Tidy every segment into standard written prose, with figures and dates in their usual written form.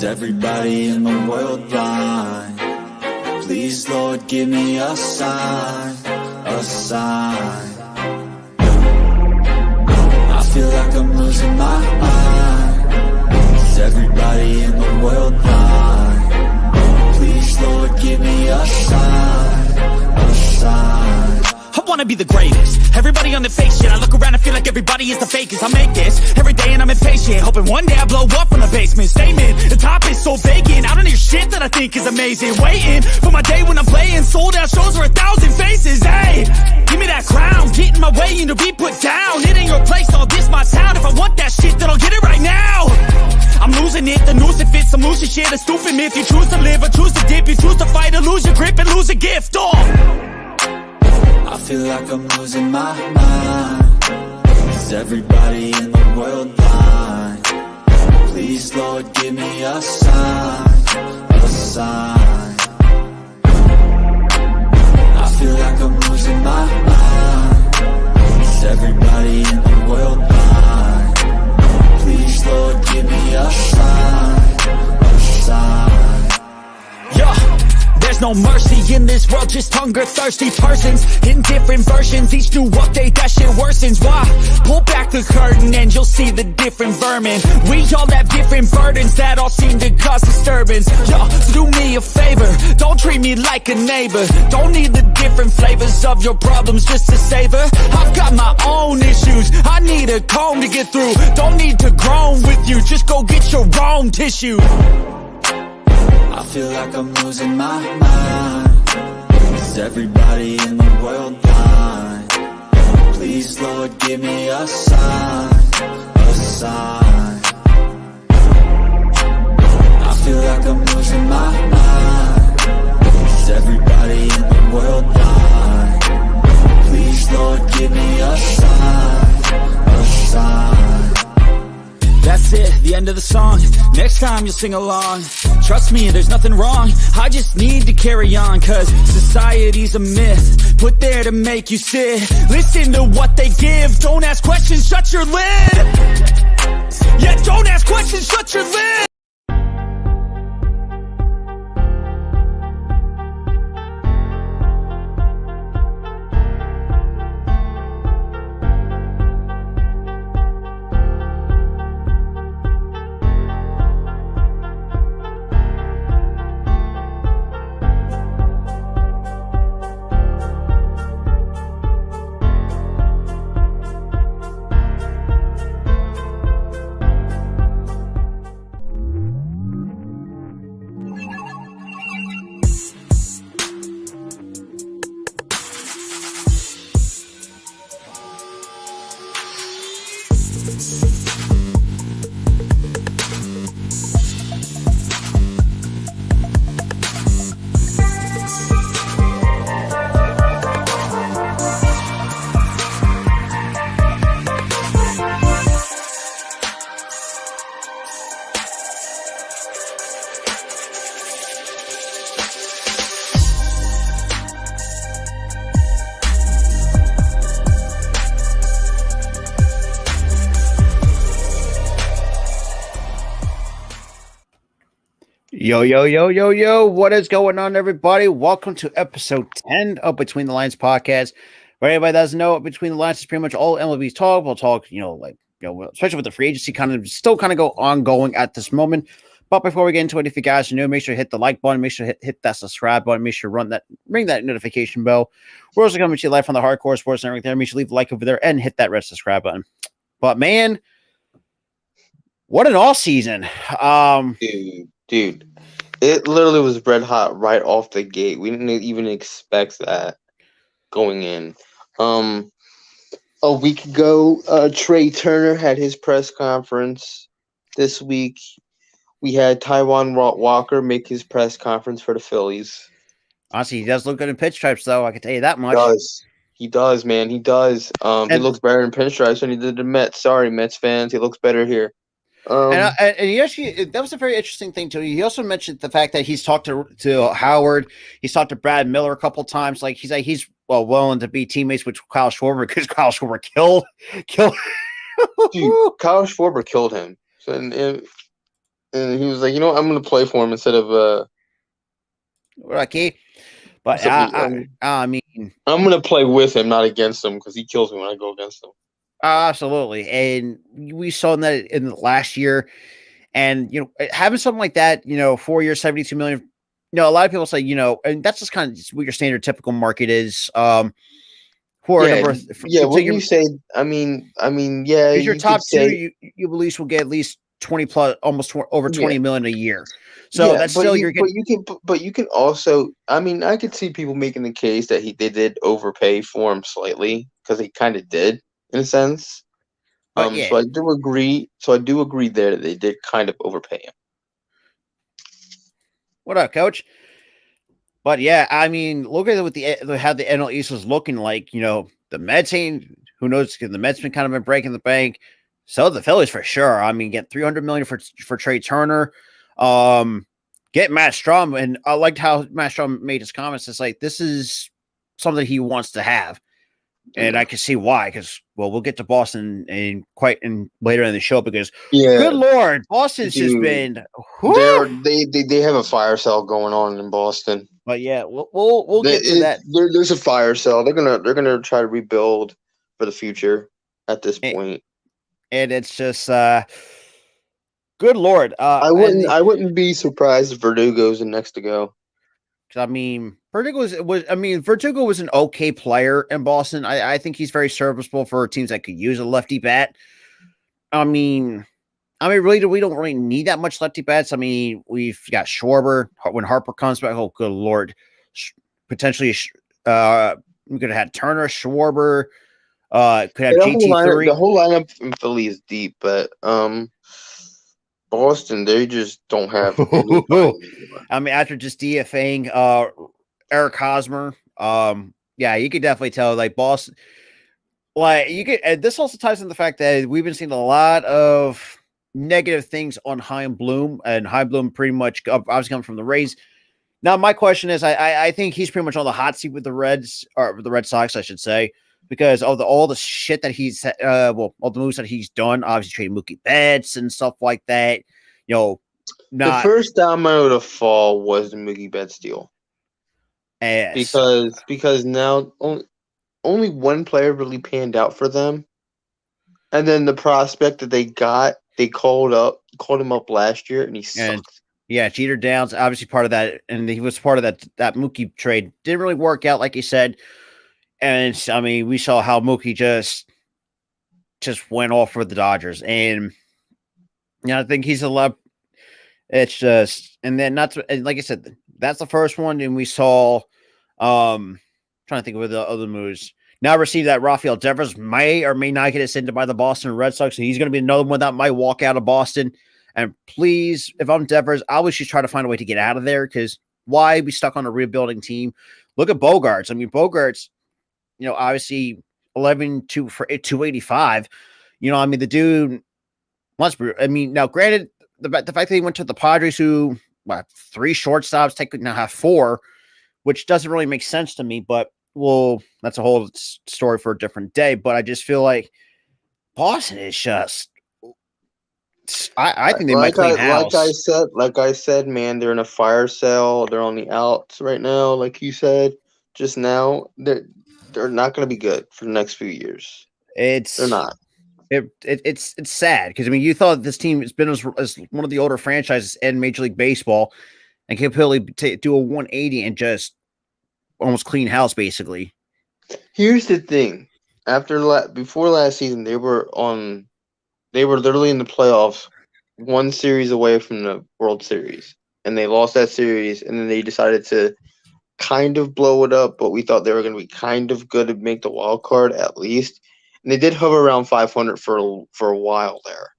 everybody in the world blind? Please, Lord, give me a sign, a sign. I feel like I'm losing my mind. Is everybody in the world blind? Please, Lord, give me a sign, a sign. I wanna be the greatest. Everybody on the fake shit. I look around and feel like everybody is the fakest. I make this every day and I'm impatient, hoping one day I blow up from the basement. Statement, the top is so vacant. I don't hear shit that I think is amazing. Waiting for my day when I'm playing sold out shows for 1,000 faces. Hey, give me that crown, get in my way and to be put down. It ain't your place, all this my town. If I want that shit, then I'll get it right now. I'm losing it, the noose it fits, I'm losing shit. A stupid myth, you choose to live or choose to dip. You choose to fight or lose your grip and lose a gift. I feel like I'm losing my mind. Is everybody in the world blind? Please, Lord, give me a sign, a sign. I feel like I'm losing my mind. Is everybody in the world blind? Please, Lord, give me a sign, a sign. Yeah. There's no mercy in this world, just hunger-thirsty persons in different versions. Each new update, that shit worsens. Why? Pull back the curtain and you'll see the different vermin. We all have different burdens that all seem to cause disturbance. Yo, so do me a favor, don't treat me like a neighbor. Don't need the different flavors of your problems just to savor. I've got my own issues, I need a comb to get through. Don't need to groan with you, just go get your own tissue. I feel like I'm losing my mind. Is everybody in the world blind? Please, Lord, give me a sign, a sign. I feel like I'm losing my mind. Is everybody in the world blind? Please, Lord, give me a sign, a sign. That's it, the end of the song. Next time you'll sing along. Trust me, there's nothing wrong. I just need to carry on, cause society's a myth put there to make you sit. Listen to what they give. Don't ask questions, shut your lid. Yeah, don't ask questions, shut your lid. Yo, what is going on, everybody? Welcome to episode 10 of Between the Lines podcast. For anybody that doesn't know, Between the Lines is pretty much all MLB's talk. We'll talk, especially with the free agency still go ongoing at this moment. But before we get into it, if you guys are new, make sure to hit the like button, make sure to hit that subscribe button, make sure to ring that notification bell. We're also coming to you live on the Hardcore Sports Network there. Make sure to leave a like over there and hit that red subscribe button. But man, what an all season. Dude. It literally was red hot right off the gate. We didn't even expect that going in. A week ago, Trey Turner had his press conference. This week, we had Taijuan Walker make his press conference for the Phillies. Honestly, he does look good in pinstripes, though. I can tell you that much. He does, man. He does. He looks better in pinstripes than he did the Mets. Sorry, Mets fans. He looks better here. And he actually, that was a very interesting thing too. He also mentioned the fact that he's talked to Howard, he's talked to Brad Miller a couple times. Like he's willing to be teammates with Kyle Schwarber because Kyle Schwarber killed. Dude, Kyle Schwarber killed him. So, and he was like, you know what, I'm gonna play for him instead of Okay, but so, I mean, I'm gonna play with him, not against him, because he kills me when I go against him. absolutely, and we saw that in the last year, and having something like that, 4 years, 72 million. A lot of people say, and that's just kind of what your standard typical market is. For a Yeah, number of, yeah. so When you say, yeah, because your you could top two, say, you at least will get at least 20 plus, almost over yeah, 20 million a year. So yeah. that's still you're getting. But you can also, I could see people making the case that they did overpay for him slightly because he kind of did in a sense. But yeah, So I do agree. So I do agree there that they did kind of overpay him. what up, coach? But yeah, I mean, look at what how the NL East was looking like. The Mets team, who knows? The Mets been kind of been breaking the bank. So the Phillies for sure. I mean, get 300 million for Trey Turner. Get Matt Strom, and I liked how Matt Strom made his comments. It's like this is something he wants to have, and I can see why. Because we'll get to Boston and later in the show because Yeah, good lord, Boston's just dude. been. Whew. They have a fire sale going on in Boston. But yeah, we'll get to that. There's a fire sale. They're gonna try to rebuild for the future at this point. And it's just good lord. I wouldn't be surprised if Verdugo's the next to go. I mean, Verdugo was an okay player in Boston. I think he's very serviceable for teams that could use a lefty bat. Really, we don't really need that much lefty bats. I mean, we've got Schwarber when Harper comes back. Oh, good lord! Potentially, we could have had Turner, Schwarber. Could have GT3. The whole lineup in Philly is deep, but Boston, they just don't have anybody. I mean, after just DFAing Eric Hosmer, yeah, you could definitely tell like Boston. Like you could, and this also ties in the fact that we've been seeing a lot of negative things on Chaim Bloom, and Chaim Bloom pretty much obviously coming from the Rays. Now, my question is, I think he's pretty much on the hot seat with the Reds, or the Red Sox, I should say, because of all the shit that he's all the moves that he's done, obviously trading Mookie Betts and stuff like that. The first domino to fall was the Mookie Betts deal, because now only one player really panned out for them, and then the prospect that they got, they called him up last year, and he sucked. Yeah, Jeter Downs, obviously part of that, and he was part of that Mookie trade. Didn't really work out, like you said. And I mean, we saw how Mookie just went off for the Dodgers, and I think he's a lot. It's just, and then and like I said, that's the first one, and we saw. Trying to think of the other moves. Now receive that Rafael Devers may or may not get extended by the Boston Red Sox, so he's going to be another one that might walk out of Boston. And please, if I'm Devers, I would just try to find a way to get out of there, because why be stuck on a rebuilding team? Look at Bogarts. I mean, Bogarts, obviously 11 for 285. I mean, the dude must be. I mean, now granted, the fact that he went to the Padres, who 3 shortstops, technically now have 4, which doesn't really make sense to me, but that's a whole story for a different day. But I just feel like Boston is just. I think they might clean house. Like I said, man, they're in a fire sale. They're on the outs right now, like you said just now. They're not going to be good for the next few years. They're not. It's sad because I mean, you thought this team has been as one of the older franchises in Major League Baseball, and can probably do a 180 and just almost clean house, basically. Here's the thing: before last season, they were literally in the playoffs, 1 series away from the World Series, and they lost that series, and then they decided to kind of blow it up, but we thought they were going to be kind of good to make the wild card at least, and they did hover around 500 for a while there,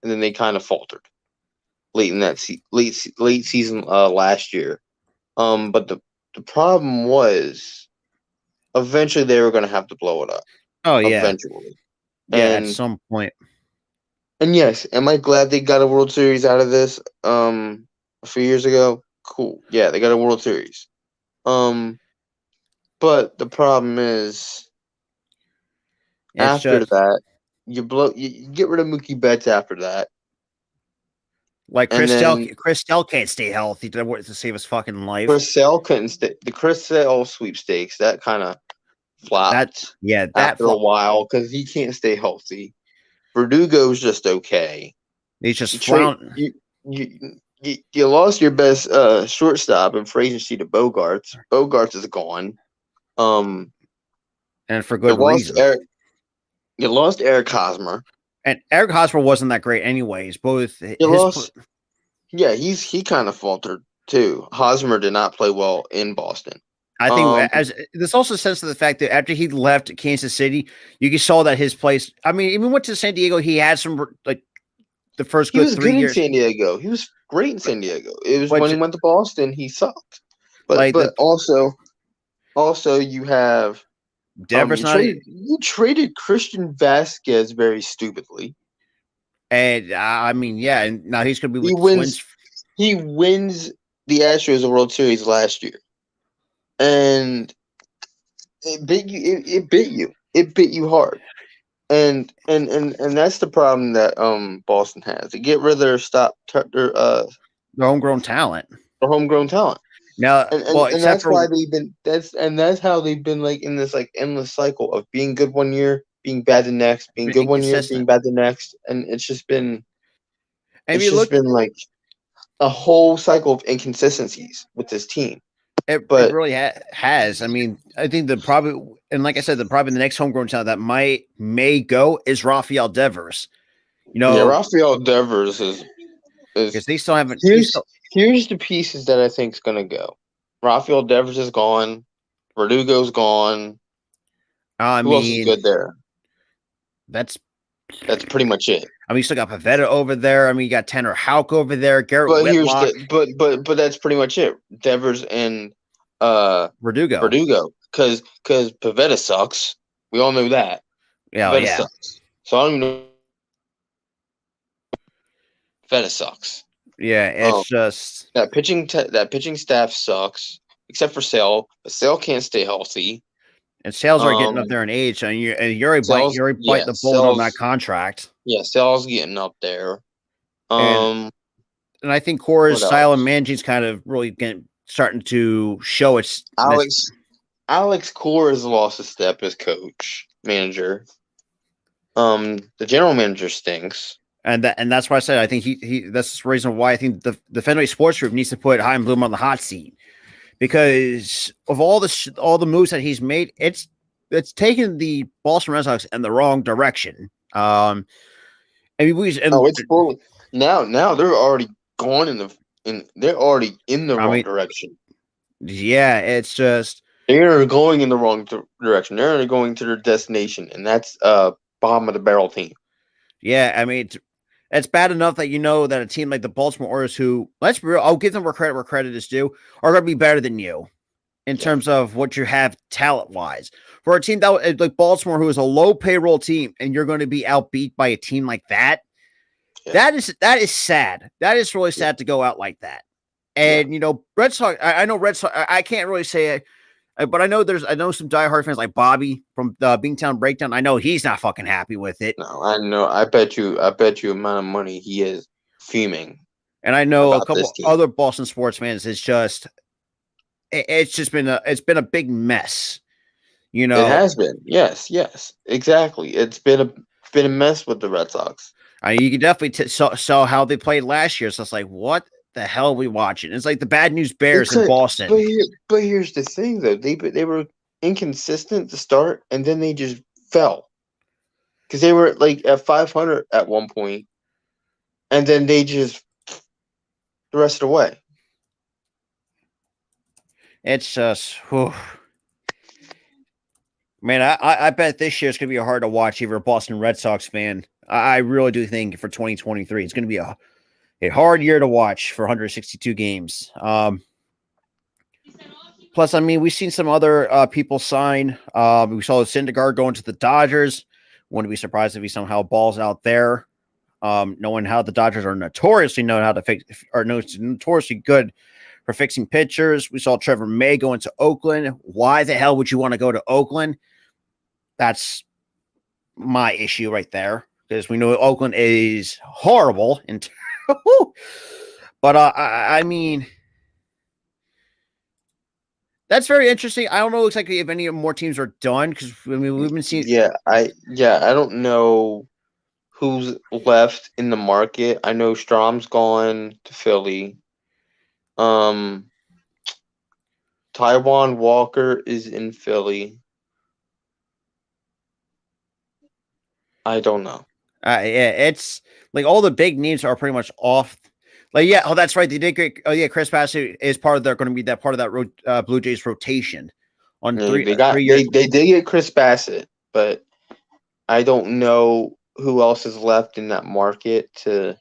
and then they kind of faltered late in that late season last year. But the problem was, eventually they were going to have to blow it up. Oh yeah, eventually. Yeah, at some point. And yes, am I glad they got a World Series out of this a few years ago? Cool. Yeah, they got a World Series. But the problem is, after that, you get rid of Mookie Betts after that. Like And then Chris Sale can't stay healthy to save his fucking life. Chris Sale couldn't stay. The Chris Sale sweepstakes that kind of flopped That after a while because he can't stay healthy. Verdugo's just okay. he's just You lost your best shortstop in free agency to Bogarts. Bogarts is gone. And for good reason. You lost Eric Hosmer. And Eric Hosmer wasn't that great anyways. He kind of faltered too. Hosmer did not play well in Boston. I think as this also says to the fact that after he left Kansas City, you saw that his place. I mean, even went to San Diego, he had some like the first good 3 years. In San Diego. He was great in San Diego. It was when he went to Boston, he sucked. But also you have Devers. You traded Christian Vasquez very stupidly. And I mean, yeah, and now he's going to be He wins the Astros a World Series last year, and it bit you. It bit you hard, and that's the problem that Boston has. To get rid of their homegrown talent. Their homegrown talent. Now, and that's why they've been. That's how they've been like in this like endless cycle of being good one year, being bad the next, being good one year, being bad the next, and it's just been. Been like a whole cycle of inconsistencies with this team. It really has. I mean, I think like I said, the next homegrown talent that may go is Rafael Devers. Rafael Devers is because they still haven't. Here's the pieces that I think is going to go. Rafael Devers is gone. Verdugo's gone. Who else is good there? That's pretty much it. I mean, you still got Pavetta over there. I mean, you got Tanner Houck over there. Garrett Whitlock. But that's pretty much it. Devers and Verdugo. Because Pavetta sucks. We all know that. Pavetta sucks. So I don't even know. Pavetta sucks. Yeah, it's just that pitching staff sucks, except for Sale. But Sale can't stay healthy. And Sales are getting up there in age, and you're biting the bullet on that contract. Yeah, Sales getting up there. And I think Cora's style of managing is kind of really starting to show its. Alex Cora has lost a step as manager. The general manager stinks. And that's why I said I think that's the reason why I think the Fenway Sports Group needs to put Chaim Bloom on the hot seat, because of all the moves that he's made, it's taken the Boston Red Sox in the wrong direction. It's fully now they're already gone they're already in the wrong direction. Yeah, it's just they're going in the wrong direction. They're going to their destination, and that's bottom of the barrel team. Yeah, I mean. It's bad enough that that a team like the Baltimore Orioles, who, let's be real, I'll give them where credit is due, are going to be better than you in terms of what you have talent-wise. For a team that like Baltimore, who is a low payroll team, and you're going to be outbeat by a team like that, that is sad. That is really sad to go out like that. And Red Sox. I know Red Sox. I can't really say. But I know some diehard fans like Bobby from the Beantown Breakdown. I know he's not fucking happy with it. No, I know. I bet you amount of money he is fuming. And I know a couple other Boston sports fans. It's been a big mess. It has been. Yes, exactly. It's been a mess with the Red Sox. You can definitely saw how they played last year. So it's like, what the hell are we watching? It's like the Bad News Bears in Boston. But here's the thing, though. They were inconsistent to start, and then they just fell. Because they were like at 500 at one point, and then they just the rest of the way. It's just, whew. Man, I bet this year is going to be hard to watch if you're a Boston Red Sox fan. I really do think for 2023, it's going to be a hard year to watch for 162 games. Plus, I mean, we've seen some other people sign. We saw Syndergaard going to the Dodgers. Wouldn't be surprised if he somehow balls out there. Knowing how the Dodgers are notoriously notoriously good for fixing pitchers. We saw Trevor May go into Oakland. Why the hell would you want to go to Oakland? That's my issue right there, because we know Oakland is horrible in But I mean, that's very interesting. I don't know exactly if any more teams are done because I mean we've been seeing. I don't know who's left in the market. I know Strom's gone to Philly. Taiwan Walker is in Philly. I don't know. Yeah, it's like all the big names are pretty much off. Like, yeah, oh, that's right. They did get. Oh, yeah, Chris Bassett is part of. They're going to be that part of that Blue Jays rotation on Yeah, three. they got 3 years. they did get Chris Bassett, but I don't know who else is left in that market to.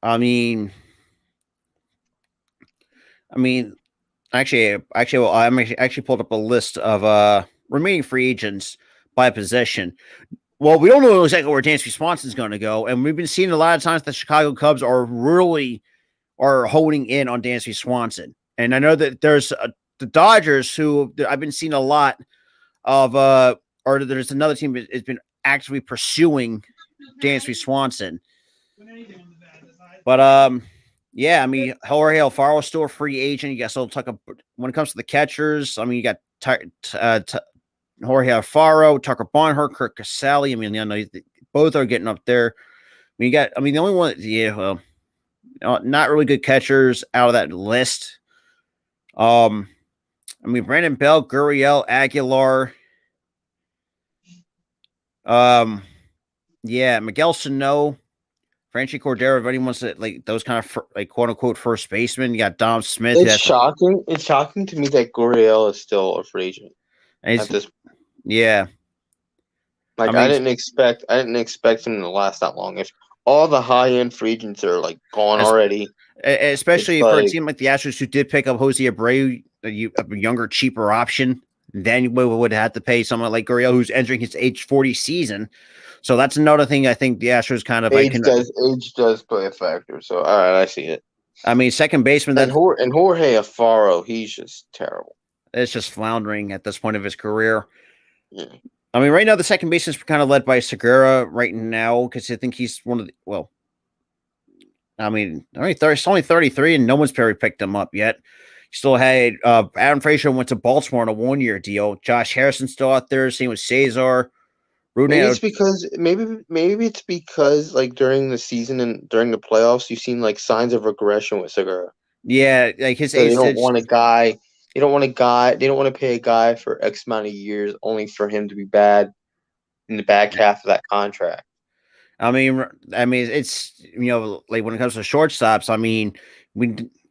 I mean, actually, well, I'm actually pulled up a list of remaining free agents by position. Well, we don't know exactly where Dansby Swanson's going to go, and we've been seeing a lot of times the Chicago Cubs are holding in on Dansby Swanson. And I know that there's the Dodgers who I've been seeing a lot of, or there's another team that has been actively pursuing Dansby Swanson. But yeah, I mean, Jorge Alfaro is still a free agent. You got still talk about when it comes to the catchers. I mean, you got Jorge Alfaro, Tucker Barnhart, Kirk Casale. I mean, I know both are getting up there. The only one, well, not really good catchers out of that list. Brandon Bell, Gurriel, Aguilar. Miguel Sano, Franchi Cordero. If anyone wants to like those kind of quote unquote first baseman, you got Dom Smith. It's shocking. It's shocking to me that Gurriel is still a free agent at this. Yeah. Like I didn't expect him to last that long. If all the high end free agents are like gone already, especially for a team like the Astros who did pick up Jose Abreu, a younger, cheaper option, then we would have to pay someone like Gurriel who's entering his age 40 season. So that's another thing I think the Astros kind of age does play a factor. So all right, I see it. I mean, second baseman and Jorge Alfaro, he's just terrible. It's just floundering at this point of his career. Yeah. I mean, right now the second base is kind of led by Segura right now because I think he's one of the he's only 33 and no one's picked him up yet. Still had Adam Frazier went to Baltimore on a 1-year deal. Josh Harrison's still out there. Same with Cesar. Maybe it's because like during the season and during the playoffs, you've seen like signs of regression with Segura. Yeah, like his age. They don't want a guy. They don't want to pay a guy for X amount of years only for him to be bad in the back half of that contract. I mean, it's like when it comes to shortstops. I mean,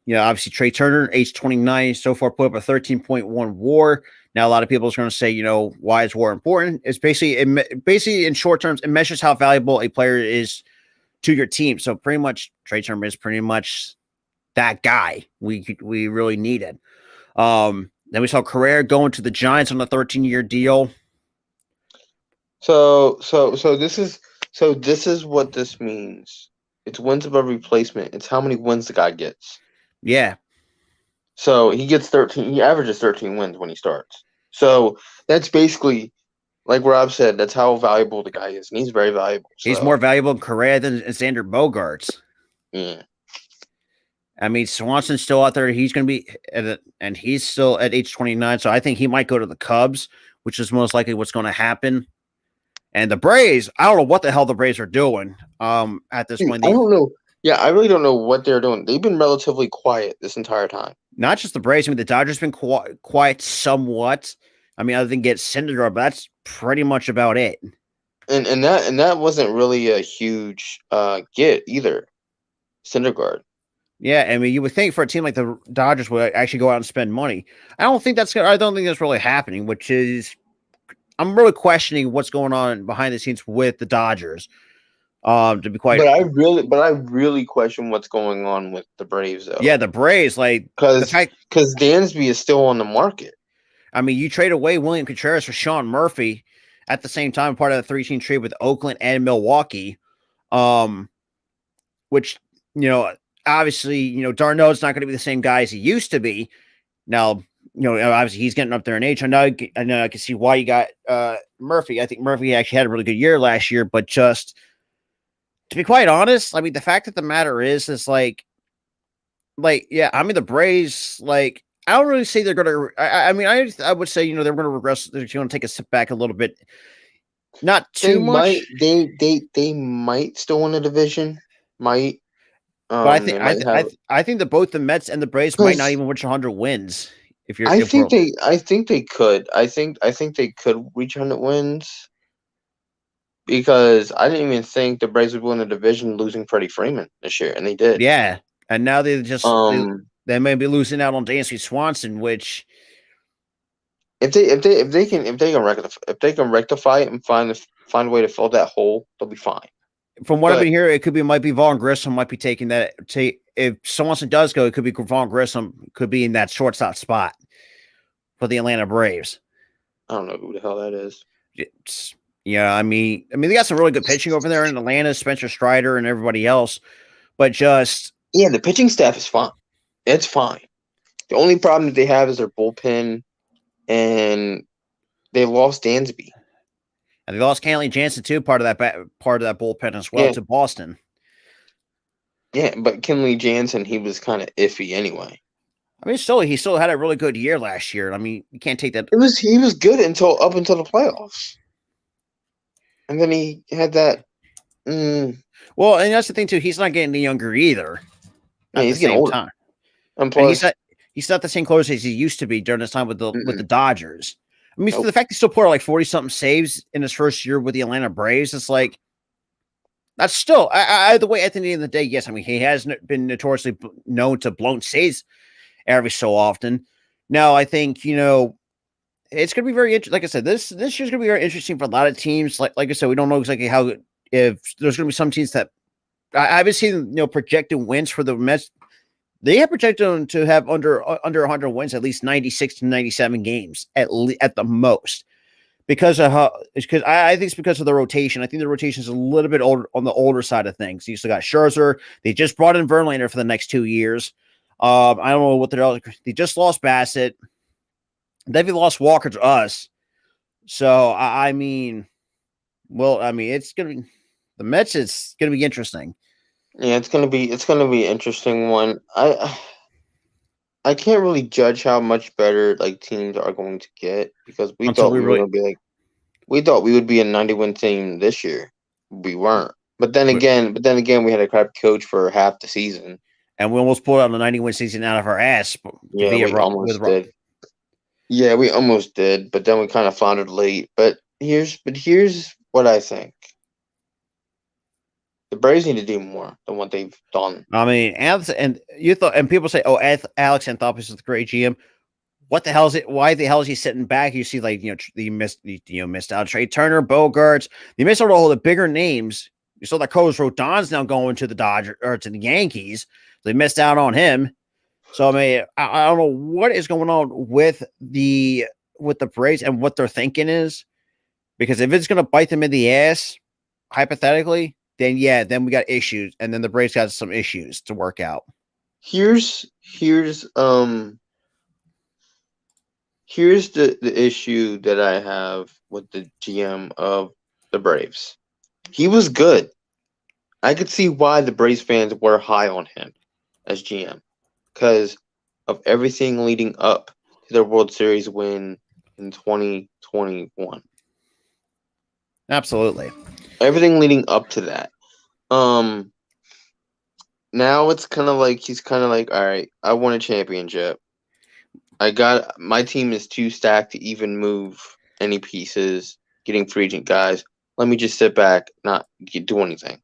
obviously Trey Turner, age 29, so far put up a 13.1 WAR. Now a lot of people are going to say, why is WAR important? It's basically in short terms, it measures how valuable a player is to your team. So pretty much Trey Turner is pretty much that guy we really needed. Then we saw Correa going to the Giants on a 13-year deal. So this is what this means. It's wins above replacement. It's how many wins the guy gets. Yeah. So he gets 13. He averages 13 wins when he starts. So that's basically, like Rob said, that's how valuable the guy is, and he's very valuable. So. He's more valuable in Correa than Xander Bogaerts. Yeah. I mean, Swanson's still out there. He's going to be, and he's still at age 29. So I think he might go to the Cubs, which is most likely what's going to happen. And the Braves, I don't know what the hell the Braves are doing at this point. I don't know. Yeah, I really don't know what they're doing. They've been relatively quiet this entire time. Not just the Braves. I mean, the Dodgers have been quiet somewhat. I mean, other than get Syndergaard, but that's pretty much about it. And that wasn't really a huge get either, Syndergaard. Yeah, I mean, you would think for a team like the Dodgers would actually go out and spend money. I don't think that's really happening, which is I'm really questioning what's going on behind the scenes with the Dodgers. To be quite, but I really question what's going on with the Braves though. Yeah, the Braves, like because Dansby is still on the market. I mean, you trade away William Contreras for Sean Murphy at the same time, part of the 3-team trade with Oakland and Milwaukee, which obviously Darno's not going to be the same guy as he used to be. Now, obviously he's getting up there in age. I know I can see why you got Murphy. I think Murphy actually had a really good year last year, but just To be quite honest, I mean, the fact of the matter is yeah, I mean, the Braves, like, I don't really say they're going to. I mean, I would say they're going to regress. They're going to take a step back a little bit, not They too might much, they might still win the division. Might but they might have I think that both the Mets and the Braves might not because even reach 100 wins. If we're I think they could. I think they could reach 100 wins because I didn't even think the Braves would win the division losing Freddie Freeman this year, and they did. yeah, and now Um, they may be losing out on Dansby Swanson, which if they can rectify it and find a way to fill that hole, they'll be fine. from what I've But been hearing, it might be Vaughn Grissom might be taking that. If Swanson does go, it could be Vaughn Grissom could be in that shortstop spot for the Atlanta Braves. I don't know who the hell that is. Yeah, I mean, they got some really good pitching over there in Atlanta, Spencer Strider and everybody else, but just Yeah, the pitching staff is fine. It's fine. The only problem that they have is their bullpen, and they lost Dansby. and they lost Kenley Jansen too, part of that bullpen as well to Boston. Yeah, but Kenley Jansen, he was kind of iffy anyway. I mean, he still had a really good year last year. I mean, you can't take that. He was good up until the playoffs, and then he had that. Well, and that's the thing too. He's not getting any younger either. Yeah, he's getting older. Time. And plus, he's not the same closer as he used to be during his time with the Dodgers. I mean, the fact he still put out like 40-something saves in his first year with the Atlanta Braves, it's like that's still the way at the end of the day. Yes, I mean he has been notoriously known to blown saves every so often. Now, I think it's going to be very interesting. Like I said, this year's going to be very interesting for a lot of teams. Like I said, we don't know exactly if there's going to be some teams that I haven't seen projected wins for the Mets. They have projected them to have under 100 wins, at least 96 to 97 games at the most, because of I think it's because of the rotation. I think the rotation is a little bit older on the older side of things. You still got Scherzer. They just brought in Verlander for the next 2 years. I don't know what they just lost Bassett. They've lost Walker to us. So I mean, it's gonna be the Mets. It's gonna be interesting. Yeah, it's gonna be an interesting one. I can't really judge how much better like teams are going to get because we thought we were gonna be like we thought we would be a 90-win team this year. We weren't. But then again, we had a crap coach for half the season. And we almost pulled out the 90-win season out of our ass. Yeah, we almost did. Yeah, we almost did, but then we kind of floundered late. But here's what I think. The Braves need to do more than what they've done. I mean, and people say, "Oh, Alex Anthopoulos is the great GM." What the hell is it? Why the hell is he sitting back? You see, like you missed out Trey Turner, Bogarts. You missed out all the bigger names. You saw that Carlos Rodon's now going to the Dodgers or to the Yankees. They missed out on him. So I mean, I don't know what is going on with the Braves and what their thinking is, because if it's going to bite them in the ass, hypothetically, then we got issues, and then the Braves got some issues to work out. Here's the issue that I have with the GM of the Braves. He was good. I could see why the Braves fans were high on him as GM because of everything leading up to their World Series win in 2021. Absolutely. Everything leading up to that. Now it's kind of like he's kind of like, all right, I won a championship. My team is too stacked to even move any pieces, getting free agent guys. Let me just sit back, not do anything.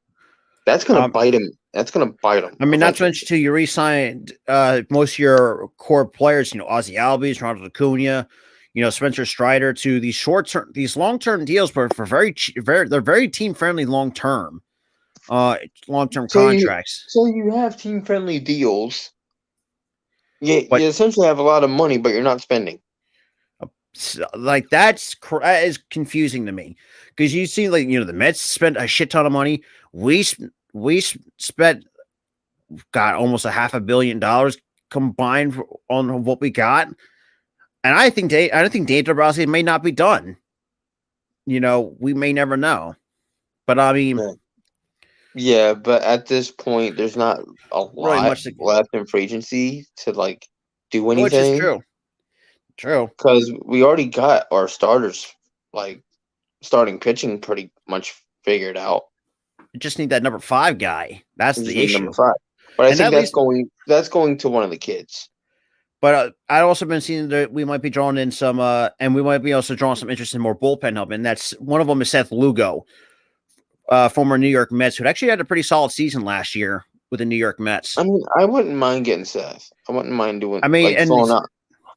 That's gonna bite him. That's gonna bite him. I mean, not to mention too, you re-signed most of your core players. Ozzie Albies, Ronald Acuna, Spencer Strider to these long-term deals, but for they're very team-friendly long-term contracts. So you have team-friendly deals. Yeah, you essentially have a lot of money, but you're not spending. Like that is confusing to me because you see, like the Mets spent a shit ton of money. We spent almost $500 million combined on what we got, and I think Dave Dombrowski may not be done. We may never know, but I mean, Yeah, but at this point, there's not a Really lot much, to, left in free agency to like do which is anything true. True. because we already got our starters, like starting pitching, pretty much figured out. You just need that number 5 guy. That's We just the need number issue. 5, but I And think that leads. that's going to one of the kids. But I've also been seeing that we might be drawing in some, and we might be also drawing some interest in more bullpen help. And that's one of them is Seth Lugo, former New York Mets, who actually had a pretty solid season last year with the New York Mets. I mean, I wouldn't mind getting Seth. I wouldn't mind doing. I mean, like and filling out.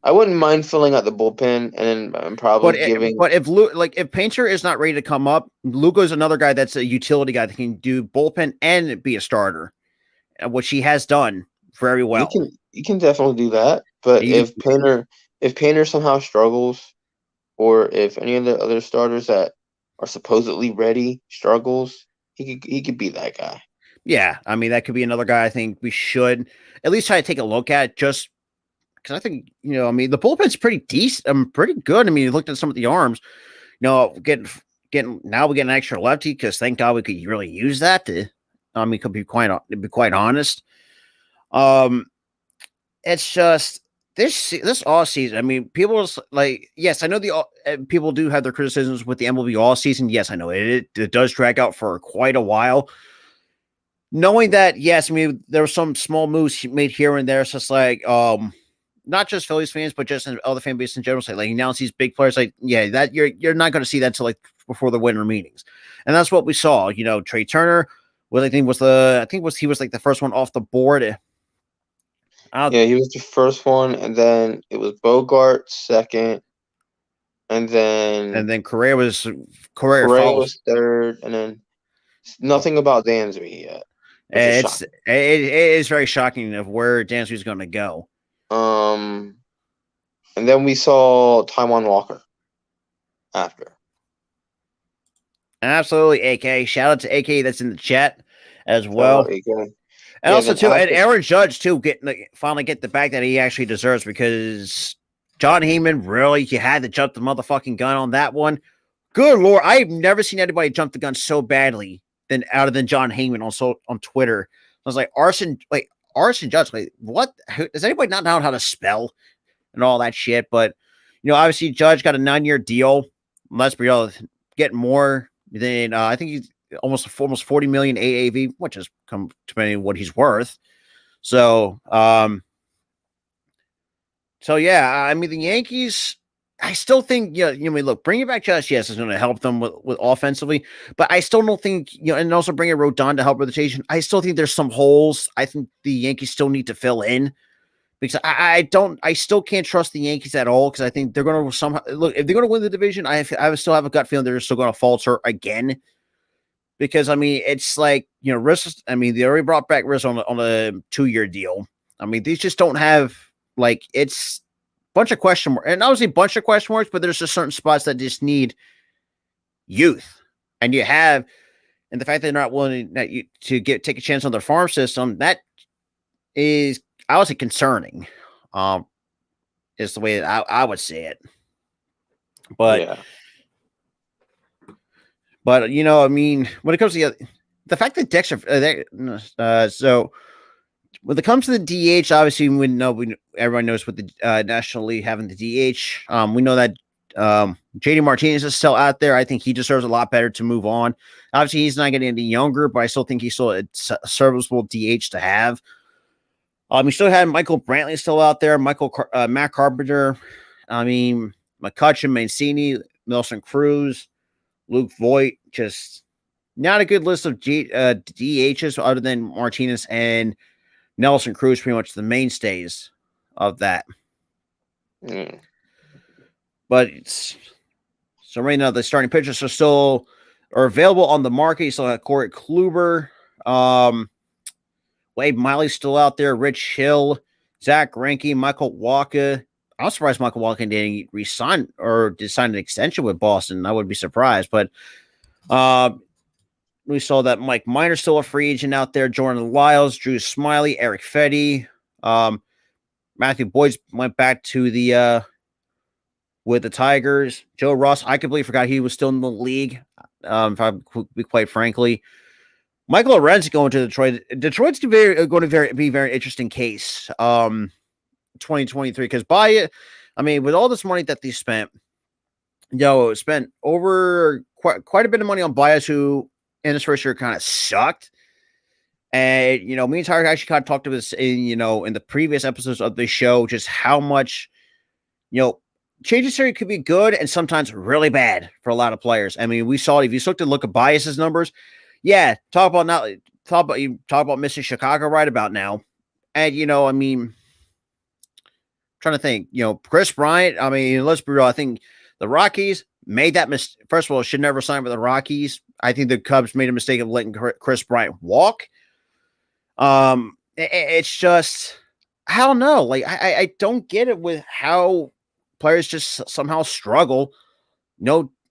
I wouldn't mind filling out the bullpen and then probably giving. but if Painter is not ready to come up, Lugo's another guy that's a utility guy that can do bullpen and be a starter, which he has done very well. You can definitely do that. But if Painter somehow struggles, or if any of the other starters that are supposedly ready struggles, he could be that guy. Yeah, I mean that could be another guy I think we should at least try to take a look at, just because I think I mean the bullpen's pretty decent, pretty good. I mean, you looked at some of the arms, getting now we get an extra lefty because thank God we could really use that. To be quite honest. It's just this all season. I mean, people like, yes, I know people do have their criticisms with the MLB all season. Yes, I know it does drag out for quite a while. Knowing that, yes, I mean there were some small moves made here and there. It's just like not just Phillies fans, but just other fan base in general. Say like announce these big players, like that you're not going to see that till like before the winter meetings, and that's what we saw. Trey Turner was he was like the first one off the board. Yeah, he was the first one, and then it was Bogart second, and then Correa was third, and then nothing about Dansby yet. It is very shocking of where Dansby's going to go. And then we saw Taijuan Walker after. Absolutely, AK. Shout out to AK that's in the chat as well. And also too, and Aaron Judge too, finally get the back that he actually deserves, because John Heyman he had to jump the motherfucking gun on that one. Good Lord, I've never seen anybody jump the gun so badly than John Heyman on Twitter. I was like, Arson Judge, like what? Does anybody not know how to spell and all that shit? But obviously Judge got a 9-year deal. Let's be real, get more than I think he's almost 40 million AAV, which is depending on what he's worth. So, yeah, I mean the Yankees. I still think, look, bringing back Josh, yes, is going to help them with offensively, but I still don't think, and also bringing Rodon to help rotation. I still think there's some holes. I think the Yankees still need to fill in, because I still can't trust the Yankees at all, because I think they're going to somehow look, if they're going to win the division, I still have a gut feeling they're still going to falter again, because I mean, it's like, Riss, I mean, they already brought back Riss on a 2-year deal. I mean, these just don't have, like, it's bunch of question marks, and obviously bunch of question marks, but there's just certain spots that just need youth, and the fact that they're not willing to take a chance on their farm system, that is, I would say, concerning. Is the way that I would say it, but yeah. But I mean, when it comes to the fact that Dexter, so when it comes to the DH, obviously everyone knows with the National League having the DH. We know that JD Martinez is still out there. I think he deserves a lot better to move on. Obviously, he's not getting any younger, but I still think he's still a serviceable DH to have. We still had Michael Brantley still out there, Matt Carpenter, I mean, McCutchen, Mancini, Nelson Cruz, Luke Voigt. Just not a good list of DHs other than Martinez and Nelson Cruz, pretty much the mainstays of that. Mm. But so right now the starting pitchers are available on the market. You still have Corey Kluber, Wade Miley's still out there, Rich Hill, Zach Greinke, Michael Wacha. I'm surprised Michael Wacha didn't resign or decide an extension with Boston. I would be surprised, but we saw that Mike Minor's still a free agent out there. Jordan Lyles, Drew Smiley, Eric Fetty, Matthew Boyd went back to with the Tigers. Joe Ross, I completely forgot he was still in the league. If I be quite frankly, Michael Lorenz going to Detroit. Detroit's going to be very interesting case. 2023 because with all this money that they spent, spent over quite a bit of money on Bias, who in his first year kind of sucked. And me and Tyler actually kind of talked to this in the previous episodes of the show, just how much change of scenery could be good and sometimes really bad for a lot of players. I mean, we saw it if you look at Bias's numbers. Yeah, talk about missing Chicago right about now, and trying to think, Chris Bryant. I mean, let's be real. I think the Rockies made that mistake. First of all, should never sign with the Rockies. I think the Cubs made a mistake of letting Chris Bryant walk. It's just, I don't know. Like, I don't get it with how players just somehow struggle,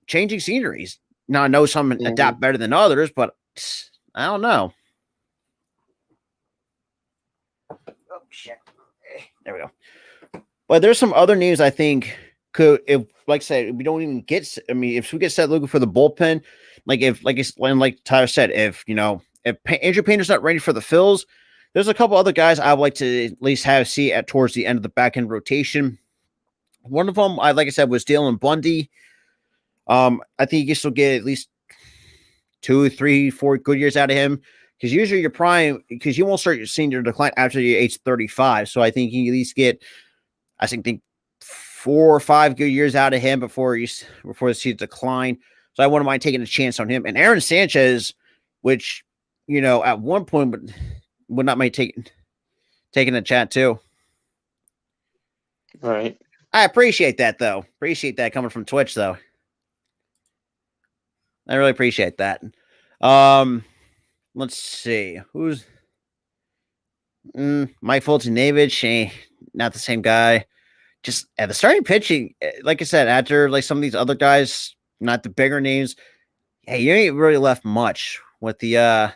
changing sceneries. Now, I know some adapt better than others, but I don't know. Oh, shit. There we go. But there's some other news I think could, if like I said, if we don't even get, if we get Seth Lugo for the bullpen, like Tyler said, if Andrew Painter's not ready for the fills, there's a couple other guys I would like to at least see at towards the end of the back end rotation. One of them, like I said, was Dylan Bundy. I think you can still get at least 2, 3, 4 good years out of him, because usually your prime, because you won't start seeing your decline after your age 35. So I think you at least get, I think 4 or 5 good years out of him before you see a decline. So I wouldn't mind taking a chance on him. And Aaron Sanchez, which at one point would not mind taking a chat too. All right. I appreciate that though. Appreciate that coming from Twitch though. I really appreciate that. Let's see. Who's Mike Fultonavich? Not the same guy. Just at the starting pitching, like I said, after like some of these other guys, not the bigger names, you ain't really left much with the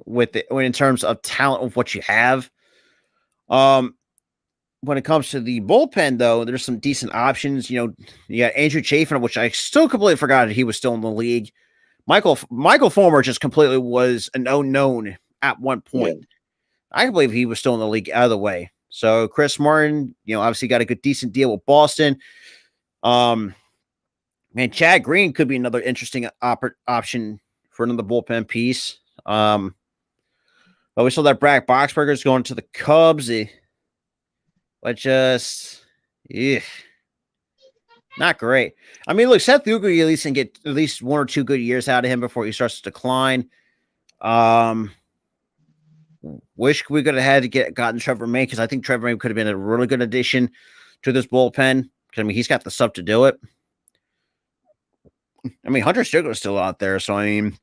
in terms of talent of what you have. When it comes to the bullpen, though, there's some decent options. You got Andrew Chafin, which I still completely forgot that he was still in the league. Michael Fulmer just completely was an unknown at one point. Yeah. I can believe he was still in the league either way. So Chris Martin, obviously got a decent deal with Boston. Man, Chad Green could be another interesting option for another bullpen piece. But we saw that Brad Boxberger's going to the Cubs. But just, not great. I mean, look, Seth Lugo, you at least can get at least 1 or 2 good years out of him before he starts to decline. Wish we could have gotten Trevor May, because I think Trevor May could have been a really good addition to this bullpen. I mean, he's got the stuff to do it. I mean, Hunter Stigler's still out there, so I mean,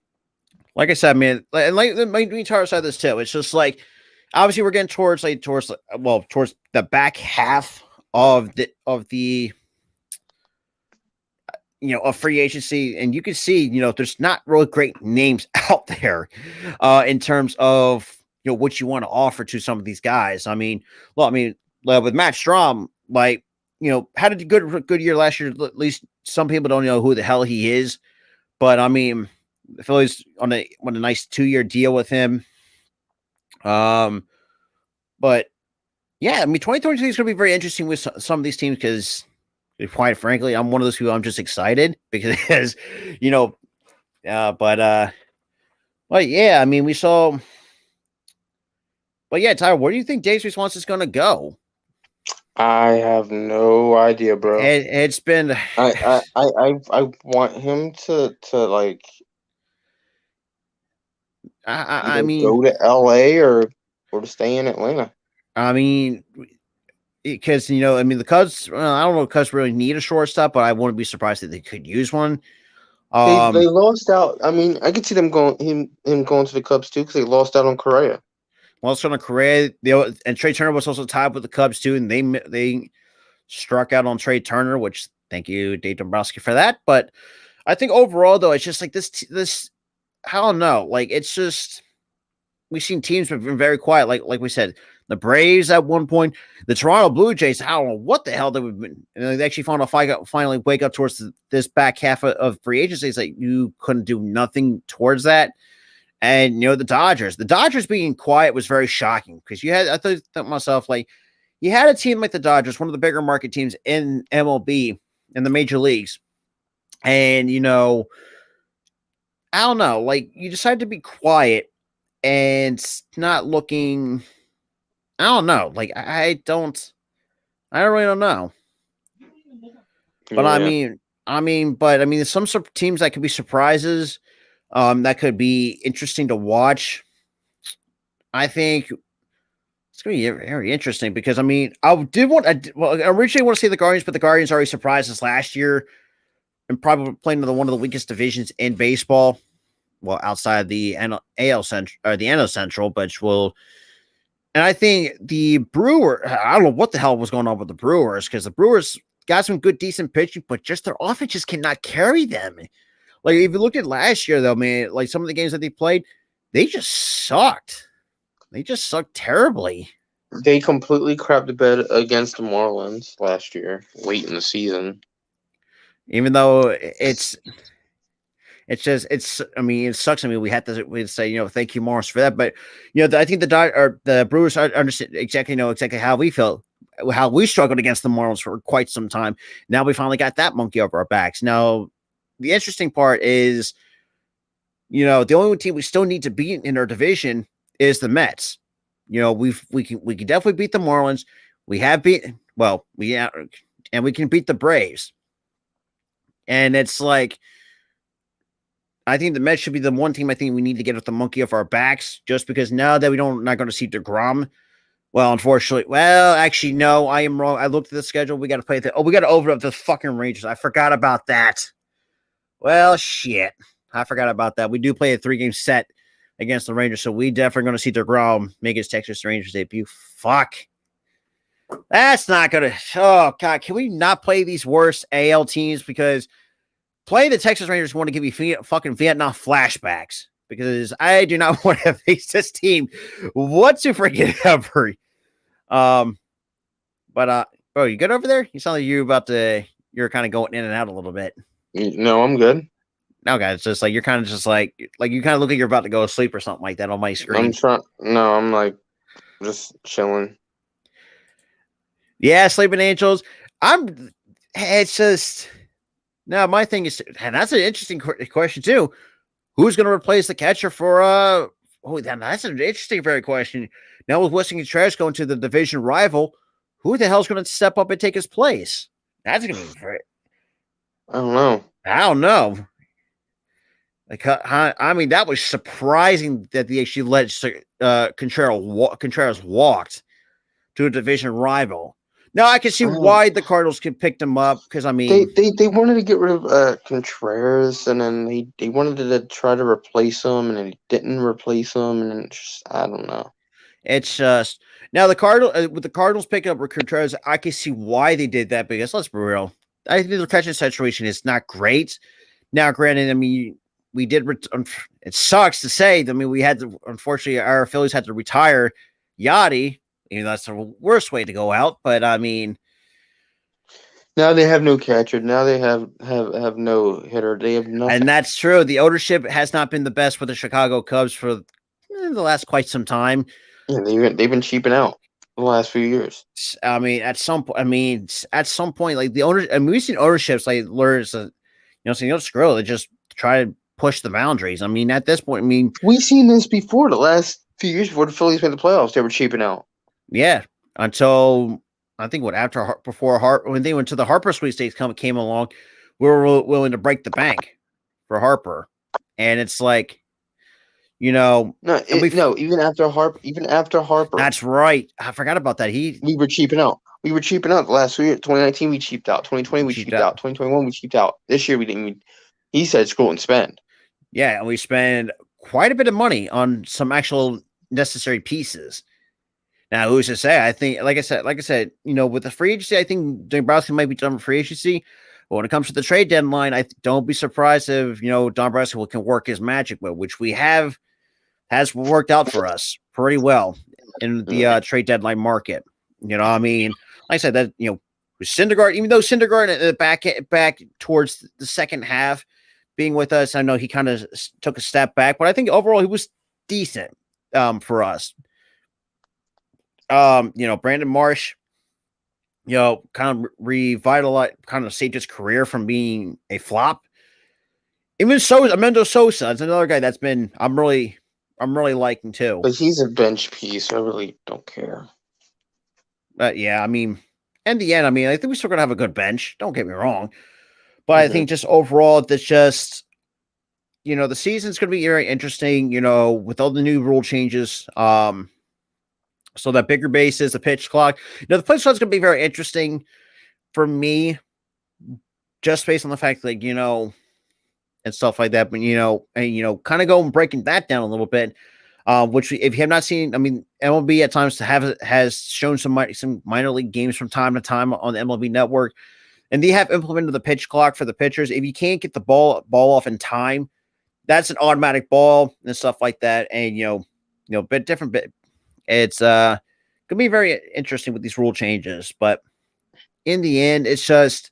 like I said, man, and like the entire side of this too. It's just like, obviously, we're getting towards the back half of the of free agency, and you can see there's not really great names out there in terms of what you want to offer to some of these guys. I mean, with Matt Strom, had a good year last year. At least some people don't know who the hell he is, but I mean, the Phillies on a nice 2-year deal with him. But yeah, I mean, 2023 is going to be very interesting with some of these teams, because quite frankly, I'm one of those people, I'm just excited because, but yeah, I mean, we saw, but yeah, Tyler, where do you think Dave's response is going to go? I have no idea, bro. It's been, I want him to like, I mean, go to LA or to stay in Atlanta. I mean, because the Cubs, I don't know if Cubs really need a shortstop, but I wouldn't be surprised that they could use one. They lost out. I mean, I could see them going to the Cubs too, because they lost out on Correa. Lost out on Correa, and Trey Turner was also tied with the Cubs too, and they struck out on Trey Turner, which thank you, Dave Dombrowski, for that. But I think overall, though, it's just like this. I don't know. Like, it's just, we've seen teams have been very quiet. Like we said, The Braves at one point, the Toronto Blue Jays, I don't know what the hell they would been. They actually finally wake up towards this back half of free agency. It's like you couldn't do nothing towards that. And the Dodgers being quiet was very shocking because I thought to myself, like, you had a team like the Dodgers, one of the bigger market teams in MLB in the major leagues. And, I don't know, like, you decided to be quiet and not looking. I don't know. Like, I really don't know. But yeah. I mean, there's some teams that could be surprises. That could be interesting to watch. I think it's going to be very interesting because, I originally want to see the Guardians, but the Guardians already surprised us last year and probably playing one of the weakest divisions in baseball. Well, outside the AL Central or the NL Central, but and I think the I don't know what the hell was going on with the Brewers because the Brewers got some good, decent pitching, but just their offense just cannot carry them. Like, if you looked at last year, though, man, like some of the games that they played, they just sucked. They just sucked terribly. They completely crapped the bed against the Marlins last year, late in the season. Even though it sucks. I mean, we had to say, thank you, Morris, for that. But, I think the Brewers understand exactly how we felt, how we struggled against the Marlins for quite some time. Now we finally got that monkey over our backs. Now, the interesting part is, the only team we still need to beat in our division is the Mets. We can definitely beat the Marlins. We have and we can beat the Braves. And it's like, I think the Mets should be the one team I think we need to get with the monkey off our backs, just because now that not going to see DeGrom. Well, unfortunately, actually, no, I am wrong. I looked at the schedule. We got to play we got to open up the fucking Rangers. I forgot about that. Well, shit. I forgot about that. We do play a 3-game set against the Rangers, so we definitely going to see DeGrom make his Texas Rangers debut. Fuck. That's not going to. Oh, God. Can we not play these worst AL teams? Because playing the Texas Rangers want to give me fucking Vietnam flashbacks. Because I do not want to face this team whatsoever. But bro, you good over there? You sound like you're kind of going in and out a little bit. No, I'm good. No, guys, it's just like you're kind of just like you kind of look like you're about to go to sleep or something like that on my screen. I'm like just chilling. Yeah, sleeping angels. It's just now my thing is, and that's an interesting question too. Who's going to replace the catcher for that's an interesting very question. Now with Weston Contreras going to the division rival, who the hell's going to step up and take his place? That's going to be very. I don't know. Like, I mean, that was surprising that they actually let Contreras walked to a division rival. Now I can see why the Cardinals can pick them up because I mean they wanted to get rid of Contreras and then they wanted to try to replace him and then they didn't replace him and then just I don't know. It's just now with the Cardinals picking up Contreras, I can see why they did that because let's be real. I think the catching situation is not great. Now, granted, I mean, we did. It sucks to say. I mean, unfortunately, our Phillies had to retire Yachty. That's the worst way to go out. But I mean, now they have no catcher. Now they have no hitter. They have nothing. And that's true. The ownership has not been the best with the Chicago Cubs for the last quite some time. Yeah, they've been cheaping out the last few years. I mean, at some point, like the owners, I mean, we've seen ownerships like learns, screw it. They just try to push the boundaries. I mean, at this point, I mean, we've seen this before. The last few years before the Phillies made the playoffs, they were cheaping out. Yeah, until I think when they went to the Harper sweepstakes came along, we were willing to break the bank for Harper, and it's like, even after Harper. That's right. I forgot about that. We were cheaping out. The last 2 years. 2019 we cheaped out. 2020 we cheaped out. 2021 we cheaped out. This year we didn't. He said screw and spend. Yeah, and we spend quite a bit of money on some actual necessary pieces. Now, who's to say? I think, like I said, with the free agency, I think Dombrowski might be done with free agency. But when it comes to the trade deadline, I don't be surprised if Dombrowski can work his magic, which we has worked out for us pretty well. in the trade deadline market. You know, I mean, like I said, that with Syndergaard, even though Syndergaard back towards the second half being with us, I know he kind of took a step back, but I think overall he was decent for us. Brandon Marsh, kind of revitalized, kind of saved his career from being a flop. Even Amendo Sosa is another guy that's been I'm really liking too. But he's a bench piece. I really don't care. Yeah, I mean, in the end, I mean, I think we're still gonna have a good bench. Don't get me wrong, but I think just overall, that's just the season's gonna be very interesting. With all the new rule changes, so that bigger bases, the pitch clock. The pitch clock's gonna be very interesting for me, just based on the fact that and stuff like that. But kind of go and breaking that down a little bit. Which if you have not seen, I mean, MLB at times has shown some minor league games from time to time on the MLB Network, and they have implemented the pitch clock for the pitchers. If you can't get the ball off in time, that's an automatic ball and stuff like that. And bit different. Bit it's gonna be very interesting with these rule changes, but in the end, it's just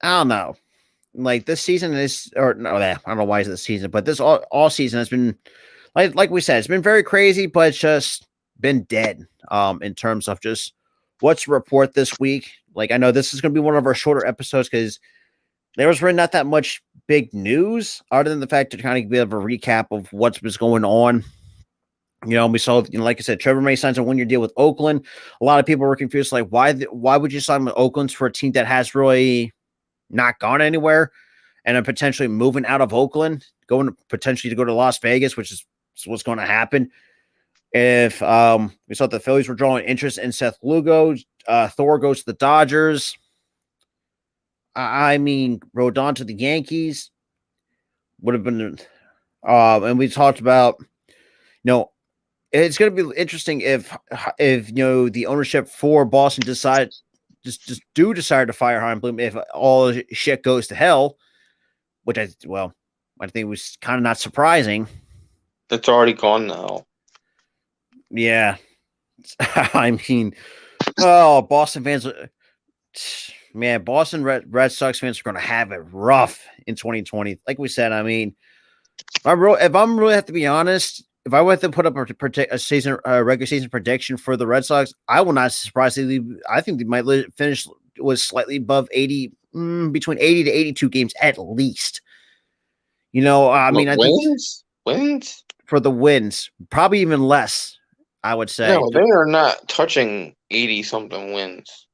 I don't know. Like this season is, or no, I don't know why it's this season, but this all season has been like we said, it's been very crazy, but it's just been dead in terms of just what's to report this week. Like I know this is going to be one of our shorter episodes because there was really not that much big news other than the fact to kind of give a recap of what was going on. We saw, like I said, Trevor May signs a 1-year deal with Oakland. A lot of people were confused, like why would you sign with Oakland for a team that has really not gone anywhere, and then potentially moving out of Oakland, going potentially to go to Las Vegas, which is what's going to happen. If we saw the Phillies were drawing interest in Seth Lugo, Thor goes to the Dodgers. I mean, Rodon to the Yankees would have been. And we talked about, it's going to be interesting if the ownership for Boston decide to fire Chaim Bloom if all shit goes to hell, which I think was kind of not surprising. It's already gone now. Yeah. I mean, Boston fans, man, Boston Red Sox fans are going to have it rough in 2020. Like we said, I mean, if I'm really have to be honest, if I were to put up a regular season prediction for the Red Sox, I will not be surprised. I think they might finish with slightly above 80, between 80 to 82 games at least. I mean, I wins for the wins, probably even less. I would say. No, they are not touching 80 something wins.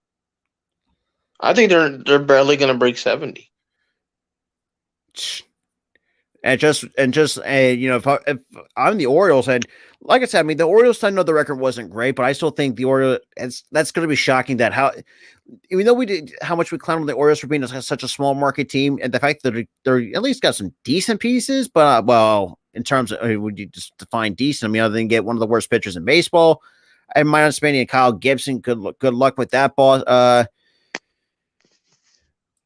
I think they're barely going to break 70. If I'm the Orioles, and like I said, I mean the Orioles, I know the record wasn't great, but I still think the Orioles, that's going to be shocking that even though we did how much we clowned on the Orioles for being such a small market team, and the fact that they're at least got some decent pieces, but in terms of would you just define decent? I mean, other than get one of the worst pitchers in baseball, and my understanding of Kyle Gibson, good luck with that ball.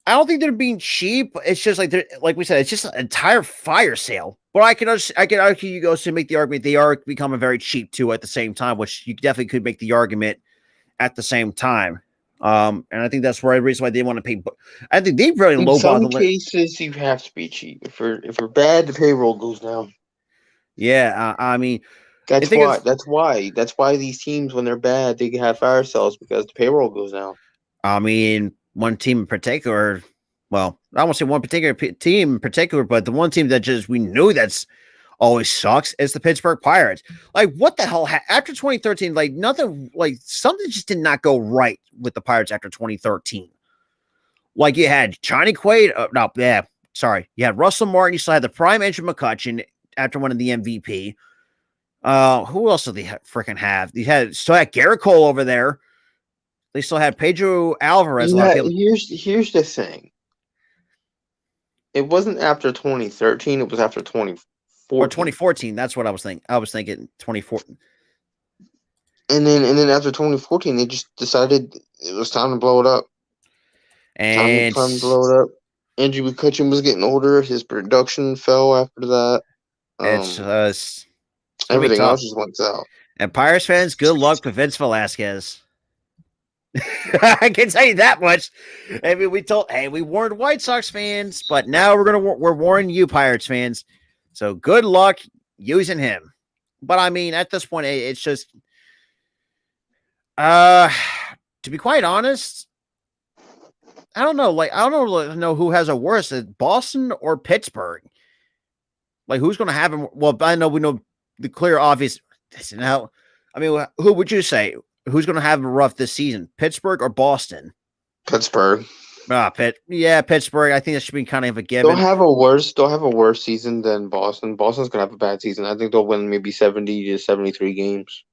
I don't think they're being cheap. It's just like we said, it's just an entire fire sale. But I can argue you go to make the argument they are becoming very cheap too at the same time, which you definitely could make the argument at the same time. And I think that's the reason why they want to pay. I think they've really low ball. In some cases, you have to be cheap. If we're bad, the payroll goes down. Yeah, I mean, that's why these teams, when they're bad, they have fire sales because the payroll goes down. I mean, one team in particular, well, I won't say one particular team in particular, but the one team that we knew that's always sucks is the Pittsburgh Pirates. Like, what the hell? After 2013, like, nothing, like, something just did not go right with the Pirates after 2013. Like, you had Johnny Quaid. You had Russell Martin. You still had the prime Andrew McCutchen after winning the MVP. Who else did they freaking have? Still had Garrett Cole over there. They still had Pedro Alvarez. Here's the thing. It wasn't after 2013. It was after 2014. Or 2014. That's what I was thinking. I was thinking 2014. And then after 2014, they just decided it was time to blow it up. And time to blow it up. Andrew McCutchen was getting older. His production fell after that. gonna be Everything tough. else just went south. And Pirates fans, good luck with Vince Velasquez. I can tell you that much. I mean, we warned White Sox fans, but now we're warning you, Pirates fans. So good luck using him. But I mean, at this point, it's just, to be quite honest, I don't know. Like, I don't know who has a worse, Boston or Pittsburgh. Like, who's going to have him? Well, I know we know the clear, obvious. Now, I mean, who would you say? Who's going to have a rough this season, Pittsburgh or Boston? Pittsburgh. Pittsburgh. I think that should be kind of a given. Don't have a worse season than Boston. Boston's gonna have a bad season. I think they'll win maybe 70 to 73 games.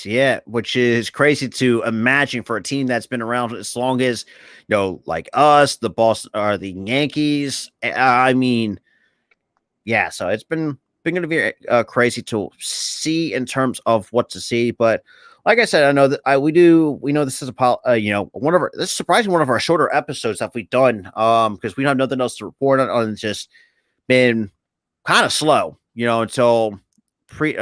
Yeah, which is crazy to imagine for a team that's been around as long as, like us, the Boston or the Yankees. I mean, yeah. So it's been going to be crazy to see in terms of what to see, but. Like I said, I know that we know this is this is surprisingly one of our shorter episodes that we've done, because we don't have nothing else to report on. It's just been kind of slow, until spring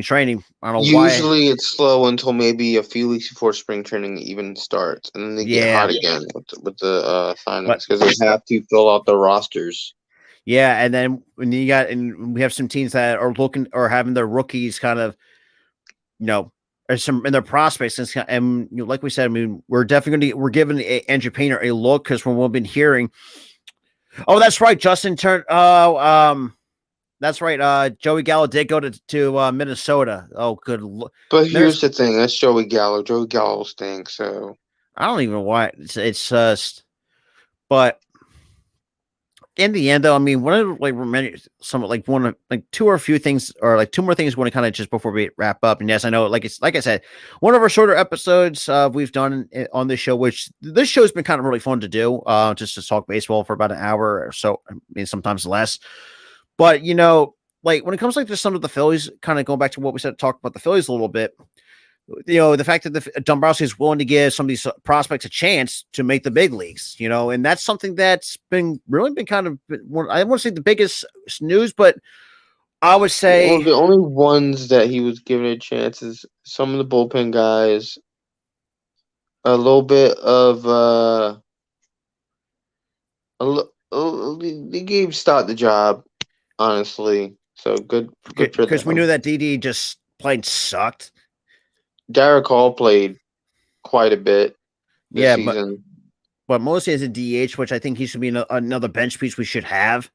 training. I don't know why. Usually it's slow until maybe a few weeks before spring training even starts, and then they get hot again with the signings because they have to fill out the rosters. Yeah, and then when we have some teams that are looking or having their rookies kind of. Or some in their prospects, and like we said, I mean, we're giving Andrew Painter a look because from what we've been hearing. Oh, that's right, Justin turned. That's right. Joey Gallo did go to Minnesota. Oh, good. But here's the thing: that's Joey Gallo. Joey Gallo stinks. So I don't even know why it's just, but. In the end, though, I mean, one of two or a few things, or like two more things, want to kind of just before we wrap up. And yes, I know, like I said, one of our shorter episodes we've done on this show, which this show has been kind of really fun to do, just to talk baseball for about an hour or so. I mean, sometimes less. But like when it comes like to some of the Phillies, kind of going back to what we said, talk about the Phillies a little bit. The fact that Dombrowski is willing to give some of these prospects a chance to make the big leagues, and that's something that's been kind of, I don't want to say the biggest news, but I would say the only ones that he was given a chance is some of the bullpen guys, a little bit of they gave Stott the job, honestly. So good for them. Because we knew that DD just plain sucked. Derek Hall played quite a bit this season. But mostly as a DH, which I think he should be another bench piece we should have.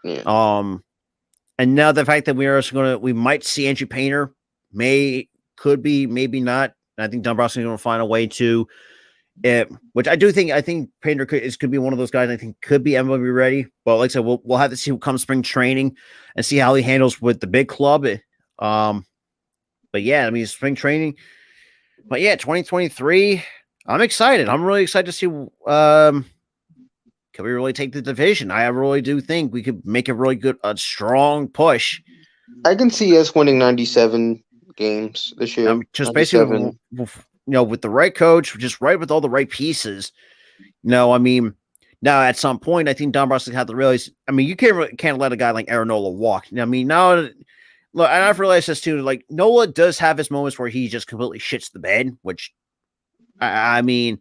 Yeah. And now the fact that we might see Andrew Painter, could be, maybe not. I think Dombrowski's going to find a way to, which I think Painter could be one of those guys I think could be MLB ready. But like I said, we'll have to see who comes spring training and see how he handles with the big club. But yeah, I mean, spring training. But yeah, 2023, I'm excited. I'm really excited to see can we really take the division. I really do think we could make a strong push. I can see us winning 97 games this year. Just basically, with the right coach, just right with all the right pieces. I mean, now at some point, I think Dombrowski had to realize, I mean, you can't let a guy like Aaron Nola walk. I mean, now... Look, and I've realized this too. Like Nola does have his moments where he just completely shits the bed, which I mean.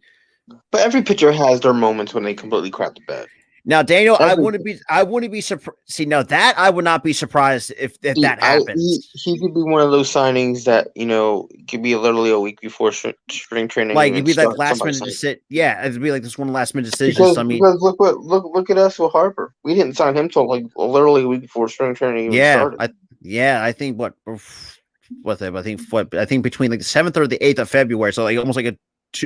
But every pitcher has their moments when they completely crap the bed. Now, Daniel, I wouldn't be surprised. See, now that I would not be surprised if that happens. He could be one of those signings that could be literally a week before spring training. Like it'd be like last minute decision. Yeah, it'd be like this one last minute decision. Because look at us with Harper. We didn't sign him till like literally a week before spring training even started. I think I think between like the 7th or the 8th of February, so like almost like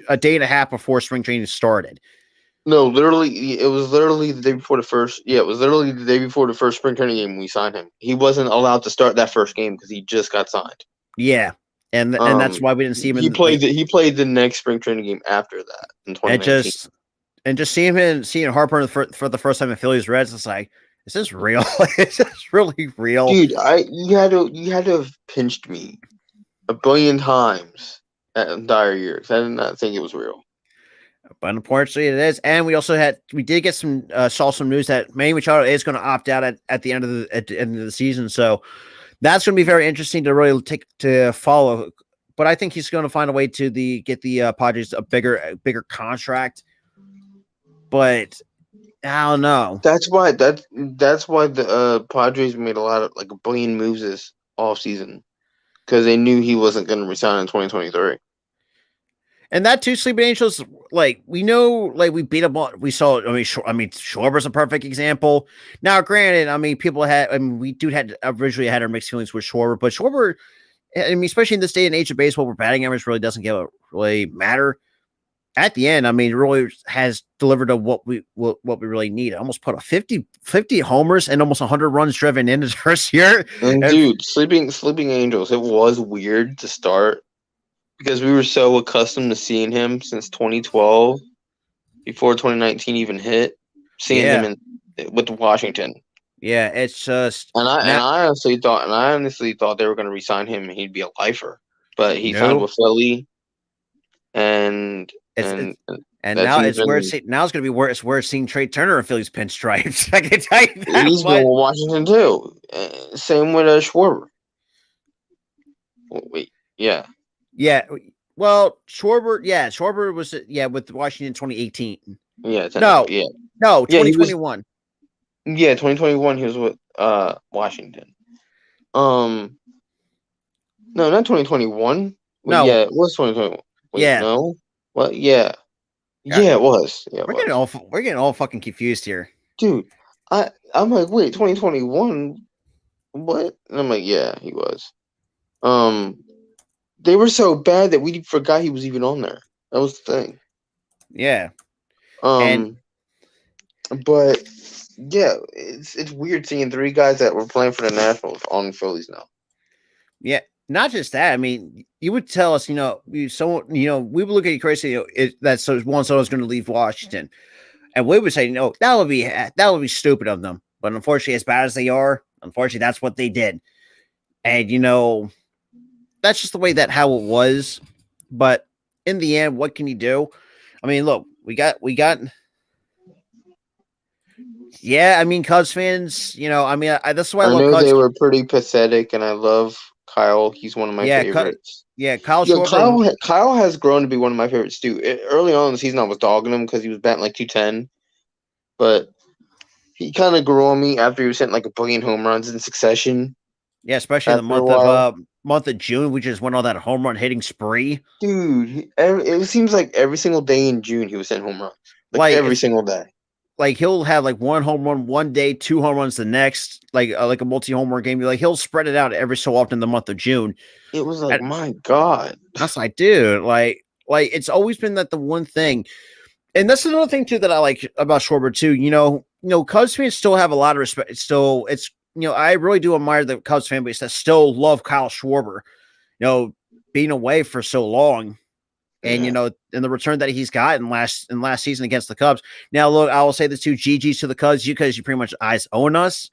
a day and a half before spring training started. No, literally, it was literally the day before the first. Yeah, it was literally the day before the first spring training game when we signed him. He wasn't allowed to start that first game because he just got signed. Yeah, and that's why we didn't see him. He played the next spring training game after that in 2019. And just seeing Harper for the first time in Phillies Reds, it's like, is this real? Is this really real? Dude, you had to have pinched me a billion times that entire year because I did not think it was real. But unfortunately, it is. And we did get saw some news that Manny Machado is going to opt out at the end of the season. So that's going to be very interesting to really follow. But I think he's going to find a way to get the Padres a bigger contract. But I don't know. That's why the Padres made a lot of like a billion moves this offseason because they knew he wasn't going to resign in 2023. And that too, Sleeping Angels, like we know, like we beat up on. We saw. I mean, Schwarber's a perfect example. Now, granted, we had originally had our mixed feelings with Schwarber, but Schwarber, I mean, especially in this day and age of baseball, where batting average really doesn't really matter. At the end, I mean, it really has delivered to what we really need. Almost put a 50 homers and almost 100 runs driven in his first year. And dude, Sleeping Angels, it was weird to start because we were so accustomed to seeing him since 2012, before 2019 even hit, seeing him with Washington. Yeah, it's just. And I honestly thought they were going to re-sign him and he'd be a lifer, but he signed with Philly, and now it's going to be worse seeing Trey Turner in Philly's pinstripes. I can tell you that. He's going with Washington too. Same with Schwarber. Wait, yeah. Yeah. Well, Schwarber was with Washington 2018. Yeah. No, 2021. 2021 he was with Washington. No, not 2021. No. Yeah, it was 2021. Wait, yeah. No. What? Yeah. Yeah, it was. Yeah, we're getting all fucking confused here. Dude, I'm like, wait, 2021? What? And I'm like, yeah, he was. They were so bad that we forgot he was even on there. That was the thing. Yeah. But yeah, it's weird seeing three guys that were playing for the Nationals on Phillies now. Yeah, not just that. I mean, you would tell us, we would look at you crazy, that Juan Soto's going to leave Washington, and we would say, that would be stupid of them. But unfortunately, as bad as they are, that's what they did, and that's just the way how it was. But in the end, what can you do? I mean, look, we got. Yeah, I mean, Cubs fans, that's why I love Cubs. They were pretty pathetic, and I love Kyle. He's one of my favorites. Kyle has grown to be one of my favorites too. Early on in the season, I was dogging him because he was batting like 210, but he kind of grew on me after he was hitting like a billion home runs in succession. Yeah, especially the month of June, we just went on that home run hitting spree. Dude, it seems like every single day in June he was hitting home runs, like every single day. Like he'll have like one home run one day, 2 home runs the next, like a multi-home run game. Like he'll spread it out every so often in the month of June. It was like, my God, that's like, dude, like it's always been that the one thing, and that's another thing too that I like about Schwarber too. Cubs fans still have a lot of respect. Still, it's I really do admire the Cubs fan base that still love Kyle Schwarber. Being away for so long. And in the return that he's gotten last season against the Cubs. Now, look, I will say this too: GGs to the Cubs, because you pretty much eyes own us.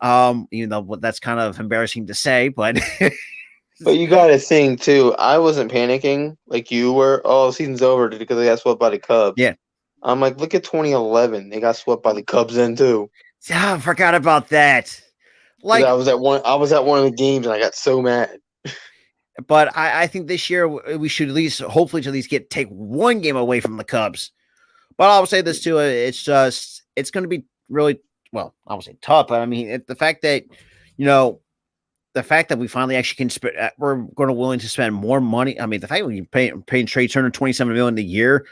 That's kind of embarrassing to say, but but you got to think too. I wasn't panicking like you were. Oh, season's over because they got swept by the Cubs. Yeah, I'm like, look at 2011. They got swept by the Cubs then too. Yeah, I forgot about that. Like I was at one of the games and I got so mad. But I think this year we should hopefully take one game away from the Cubs. But I will say this too: it's going to be really, well, I would say tough. But I mean, the fact that we finally actually can we're going to willing to spend more money. I mean, the fact that we paying Trey Turner $27 million a year.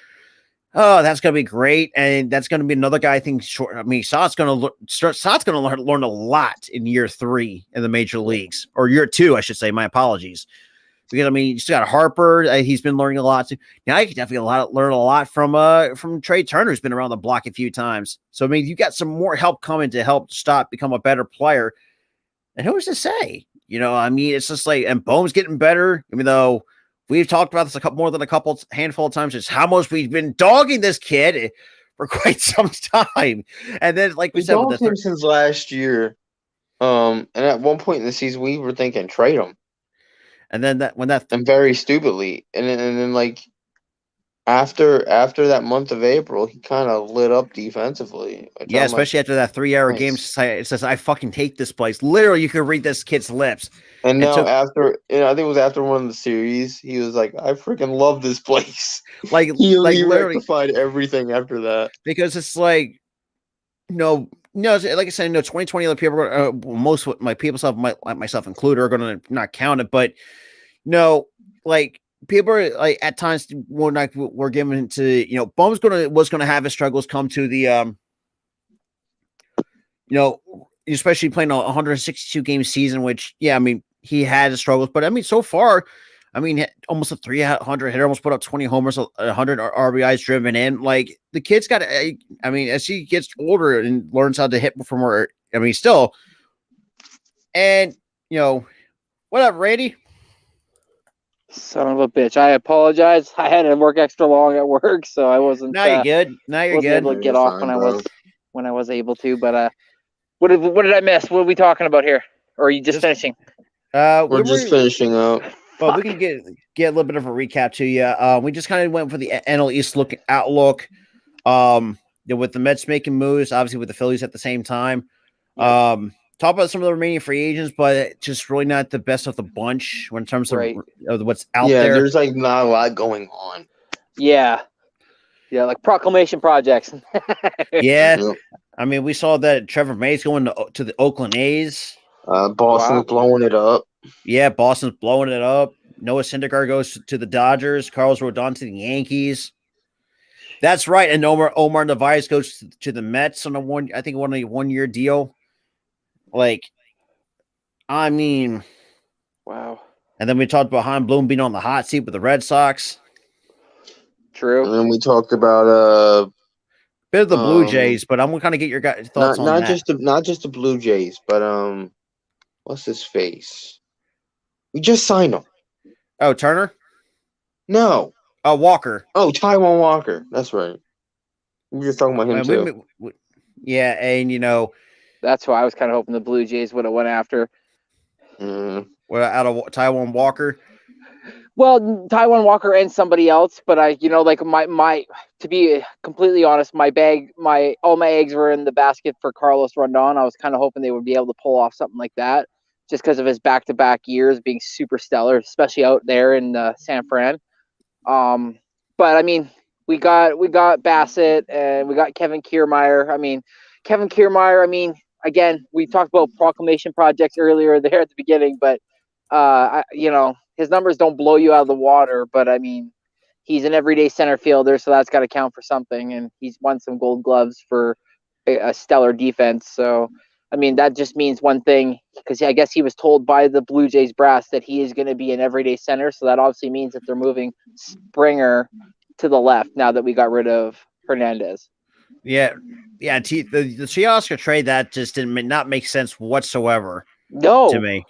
Oh, that's going to be great, and that's going to be another guy. I think. Saad's going to learn a lot in year 3 in the major leagues, or year 2, I should say. My apologies. Because you just got Harper. He's been learning a lot too. Now you can definitely learn a lot from Trey Turner, who's been around the block a few times. So you got some more help coming to help become a better player. And who's to say? It's just like, and Bohm's getting better. Even though we've talked about this handful of times, just how much we've been dogging this kid for quite some time. And then, like we said, dogged him since last year. And at one point in the season, we were thinking trade him. And then and very stupidly, and then like after that month of April, he kind of lit up defensively. Which Yeah, I'm like, especially after that 3 hour game. nice. It says, I fucking hate this place. Literally, you could read this kid's lips. And And now so, after, I think it was after one of the series, he was like, "I freaking love this place." like, he literally, rectified everything after that. because it's like, no, like I said, 2020, other people, most of my people, myself included, are going to not count it. But no, like, people are like at times we're given to, Bum's was going to have his struggles come to the, especially playing a 162 game season, which, yeah, I mean, he had his struggles, but I mean, so far, I mean, almost a 300 hitter, almost put up 20 homers, 100 RBIs driven in. Like, the kid's got, I mean, as he gets older and learns how to hit from where, I mean, still, and, what up, Randy? Son of a bitch. I apologize. I had to work extra long at work, so I wasn't. Now you're good. Now you're wasn't good. able to You're get off fine, when I was able to. But what did I miss? What are we talking about here? Or are you just finishing? We're just finishing up. Well, we can get a little bit of a recap to you. We just kind of went for the NL East outlook. With the Mets making moves, obviously with the Phillies at the same time. Talk about some of the remaining free agents, but just really not the best of the bunch in terms of what's out there. Yeah, there's like not a lot going on. Yeah, like proclamation projects. Yeah, Yep. I mean, we saw that Trevor May's going to the Oakland A's. Boston's blowing it up. Yeah, Boston's blowing it up. Noah Syndergaard goes to the Dodgers. Carlos Rodon to the Yankees. That's right. And Omar Narvaez goes to the Mets on a 1 year deal. Like, I mean, Wow. And then we talked about Han Bloom being on the hot seat with the Red Sox. True. And then we talked about Bit of the Blue Jays, but I'm gonna kind of get your guys' thoughts on that. Not just the Blue Jays, but what's his face? We just signed him. Oh, Turner? No. Oh, Walker. Oh, Taiwan Walker. That's right. We were just talking about him too. Yeah, and that's why I was kind of hoping the Blue Jays would have went after. Well, out of Taiwan Walker. Well, Taiwan Walker and somebody else, but my to be completely honest, all my eggs were in the basket for Carlos Rondon. I was kind of hoping they would be able to pull off something like that, just because of his back-to-back years being super stellar, especially out there in San Fran. But I mean, we got Bassett and we got Kevin Kiermaier. I mean, again, we talked about proclamation projects earlier there at the beginning, but his numbers don't blow you out of the water, but I mean, he's an everyday center fielder, so that's got to count for something. And he's won some Gold Gloves for a stellar defense. So, I mean, that just means one thing, because I guess he was told by the Blue Jays brass that he is going to be an everyday center. So that obviously means that they're moving Springer to the left now that we got rid of Hernandez. Yeah. The Teoscar trade, that just did not make sense whatsoever. No. To me.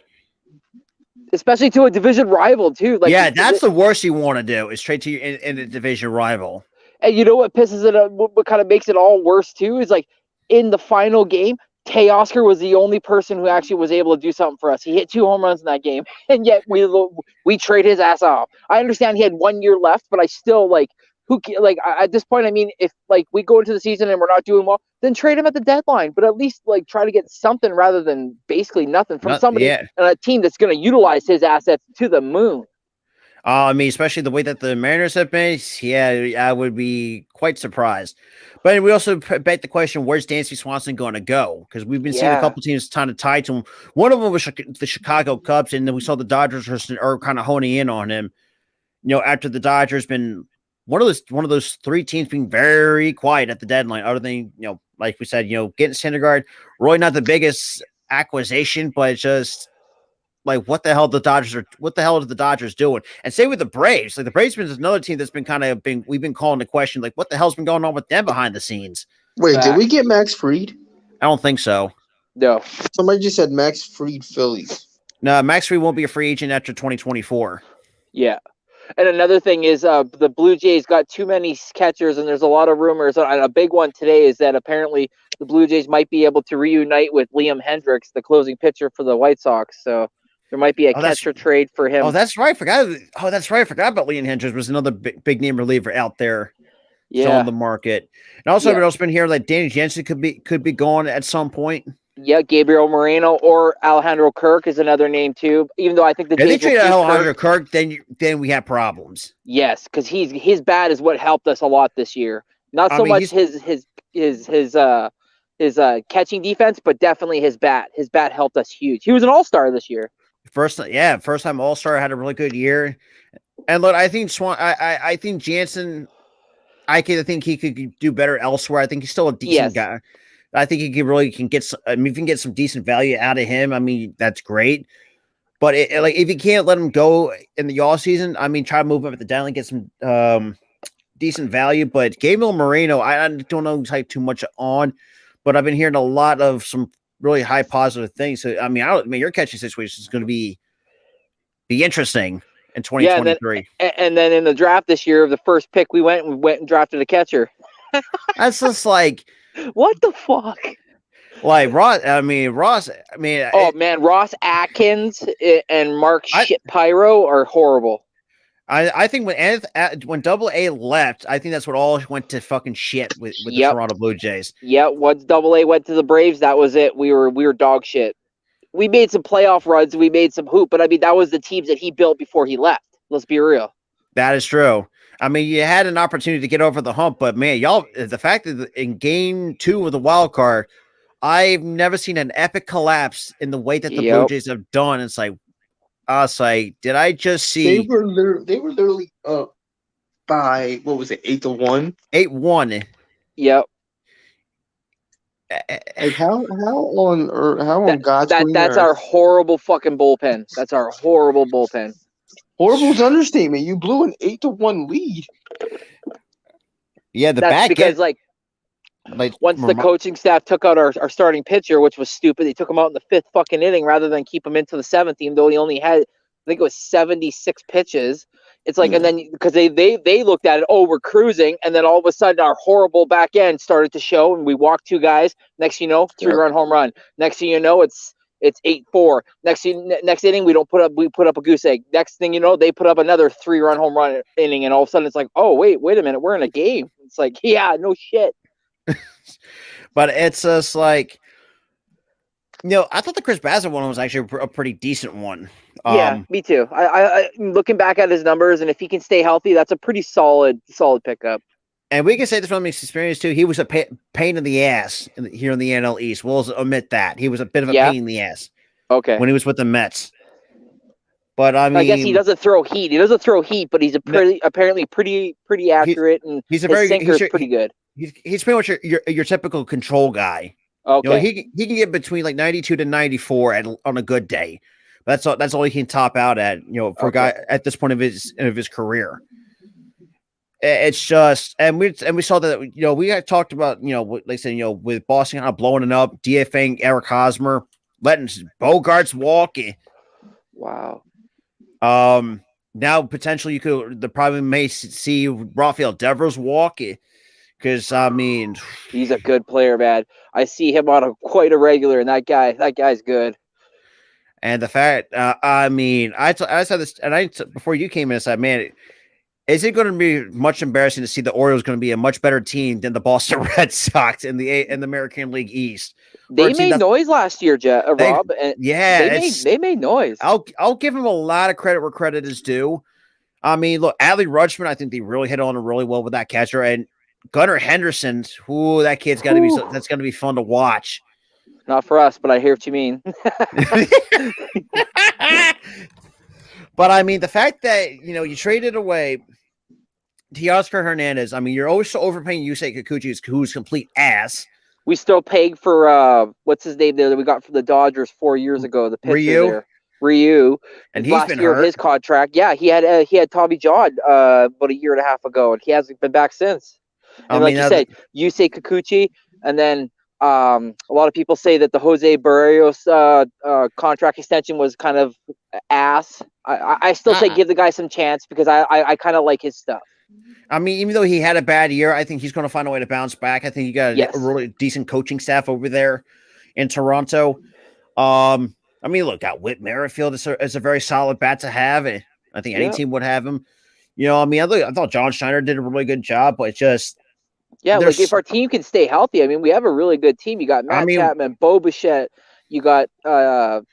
Especially to a division rival, too. That's the worst you want to do, is trade to you in a division rival. And you know what pisses it up? What kind of makes it all worse, too, is like in the final game, Teoscar was the only person who actually was able to do something for us. He hit 2 home runs in that game, and yet we trade his ass off. I understand he had 1 year left, but I still at this point, I mean, if we go into the season and we're not doing well, then trade him at the deadline. But at least try to get something rather than basically nothing from somebody and a team that's going to utilize his assets to the moon. I mean, especially the way that the Mariners have been, I would be quite surprised. But we also bet the question, where's Dansby Swanson going to go? Because we've been seeing a couple teams kind of tied to him. One of them was the Chicago Cubs, and then we saw the Dodgers are kind of honing in on him. After the Dodgers been one of those 3 teams being very quiet at the deadline, other than, like we said, getting Syndergaard, really not the biggest acquisition, but it's just like, what the hell are the Dodgers doing? And same with the Braves. Like, the Braves been another team that's been we've been calling the question, like, what the hell's been going on with them behind the scenes? Wait, did we get Max Fried? I don't think so. No. Somebody just said Max Fried Phillies. No, Max Fried won't be a free agent after 2024. Yeah. And another thing is the Blue Jays got too many catchers, and there's a lot of rumors. And a big one today is that apparently the Blue Jays might be able to reunite with Liam Hendriks, the closing pitcher for the White Sox. So There might be a Oh, that's- catcher trade for him. Oh, that's right. That's right. I forgot about Leon Hendricks was another big name reliever out there still yeah, on the market. And also, Yeah. I've also been hearing that Danny Jensen could be gone at some point. yeah. Gabriel Moreno or Alejandro Kirk is another name too. Even though I think the If they Jays will trade keep Alejandro Kirk. Kirk, then we have problems. Yes, because his bat is what helped us a lot this year. Not I so mean, much his catching defense, but definitely his bat. His bat helped us huge. He was an all-star this year. First time All Star, had a really good year. And look, I think I think Jansen, think he could do better elsewhere. I think he's still a decent guy. I think he can get some, if you can get some decent value out of him, I mean, that's great. But if you can't let him go in the off season, I mean, try to move him at the deadline, get some decent value. But Gabriel Moreno, I don't know too much on, but I've been hearing a lot of some really high positive things. So I mean, your catching situation is going to be interesting in 2023. And then in the draft this year, the first pick we went and drafted a catcher. That's just like What the fuck? like Ross. Oh man, Ross Atkins and Mark Pyro are horrible. I think when Double A left, I think that's what all went to fucking shit with the Toronto Blue Jays. Yeah, once Double A went to the Braves, that was it. We were dog shit. We made some playoff runs, we made some hoop, but I mean that was the teams that he built before he left. Let's be real. That is true. I mean, you had an opportunity to get over the hump, but man, the fact that in game 2 of the wild card, I've never seen an epic collapse in the way that the Blue Jays have done. It's like, did I just see? They were literally up by what was it, 8-1? 8-1. Yep. Like how on God's green that's earth? our horrible fucking bullpen. That's our horrible bullpen. Horrible's an understatement. You blew an 8-1 lead. Yeah, That's because once the coaching staff took out our starting pitcher, which was stupid, they took him out in the 5th fucking inning rather than keep him into the 7th, even though he only had, I think it was 76 pitches. It's like, and then because they looked at it, oh, we're cruising, and then all of a sudden our horrible back end started to show, and we walked 2 guys. Next thing you know, 3-run home run. Next thing you know, it's 8-4. Next inning, we put up a goose egg. Next thing you know, they put up another 3-run home run inning, and all of a sudden it's like, oh wait a minute, we're in a game. It's like, yeah, no shit. But it's just like, I thought the Chris Bassett one was actually a pretty decent one. Yeah, me too. I looking back at his numbers, and if he can stay healthy, that's a pretty solid pickup. And we can say this from his experience too. He was a pain in the ass here in the NL East. We'll admit that he was a bit of a pain in the ass. Okay. When he was with the Mets. But I mean, I guess he doesn't throw heat. He doesn't throw heat, but he's apparently pretty accurate, and his sinker's pretty good. He's pretty much your typical control guy. Okay. He can get between like 92 to 94 on a good day. That's all he can top out at. For a guy at this point of his career. It's just, and we saw that, we had talked about, like I said, with Boston kind of blowing it up, DFAing Eric Hosmer, letting Bogarts walk. Wow. Now potentially the probably may see Rafael Devers walk, because I mean, he's a good player, man. I see him on quite a regular, and that guy's good. And the fact, I mean, I said this, and before you came in, I said, man, is it going to be much embarrassing to see the Orioles going to be a much better team than the Boston Red Sox in the American League East? They made noise last year, Rob. And they made noise. I'll give them a lot of credit where credit is due. I mean, look, Adley Rutschman, I think they really hit on it really well with that catcher, and Gunnar Henderson. Ooh, that kid's got to be that's going to be fun to watch. Not for us, but I hear what you mean. But I mean, the fact that you traded away Teoscar Hernandez. I mean, you're always so overpaying Yusei Kikuchi, who's complete ass. We still paid for what's his name there that we got from the Dodgers 4 years ago. The pitcher Ryu, and he's last been year hurt. Of his contract. Yeah, he had Tommy John about a year and a half ago, and he hasn't been back since. And like you said, Yusei Kikuchi, and then a lot of people say that the Jose Barrios contract extension was kind of ass. I still say give the guy some chance because I kind of like his stuff. I mean, even though he had a bad year, I think he's going to find a way to bounce back. I think you got a really decent coaching staff over there in Toronto. I mean, look, got Whit Merrifield is a very solid bat to have. And I think any Yeah. team would have him. You know, I mean, I thought John Schneider did a really good job, but it's just Yeah, there's- like if our team can stay healthy, I mean, we have a really good team. You got Matt I mean- Chapman, Bo Bichette, you got Vlad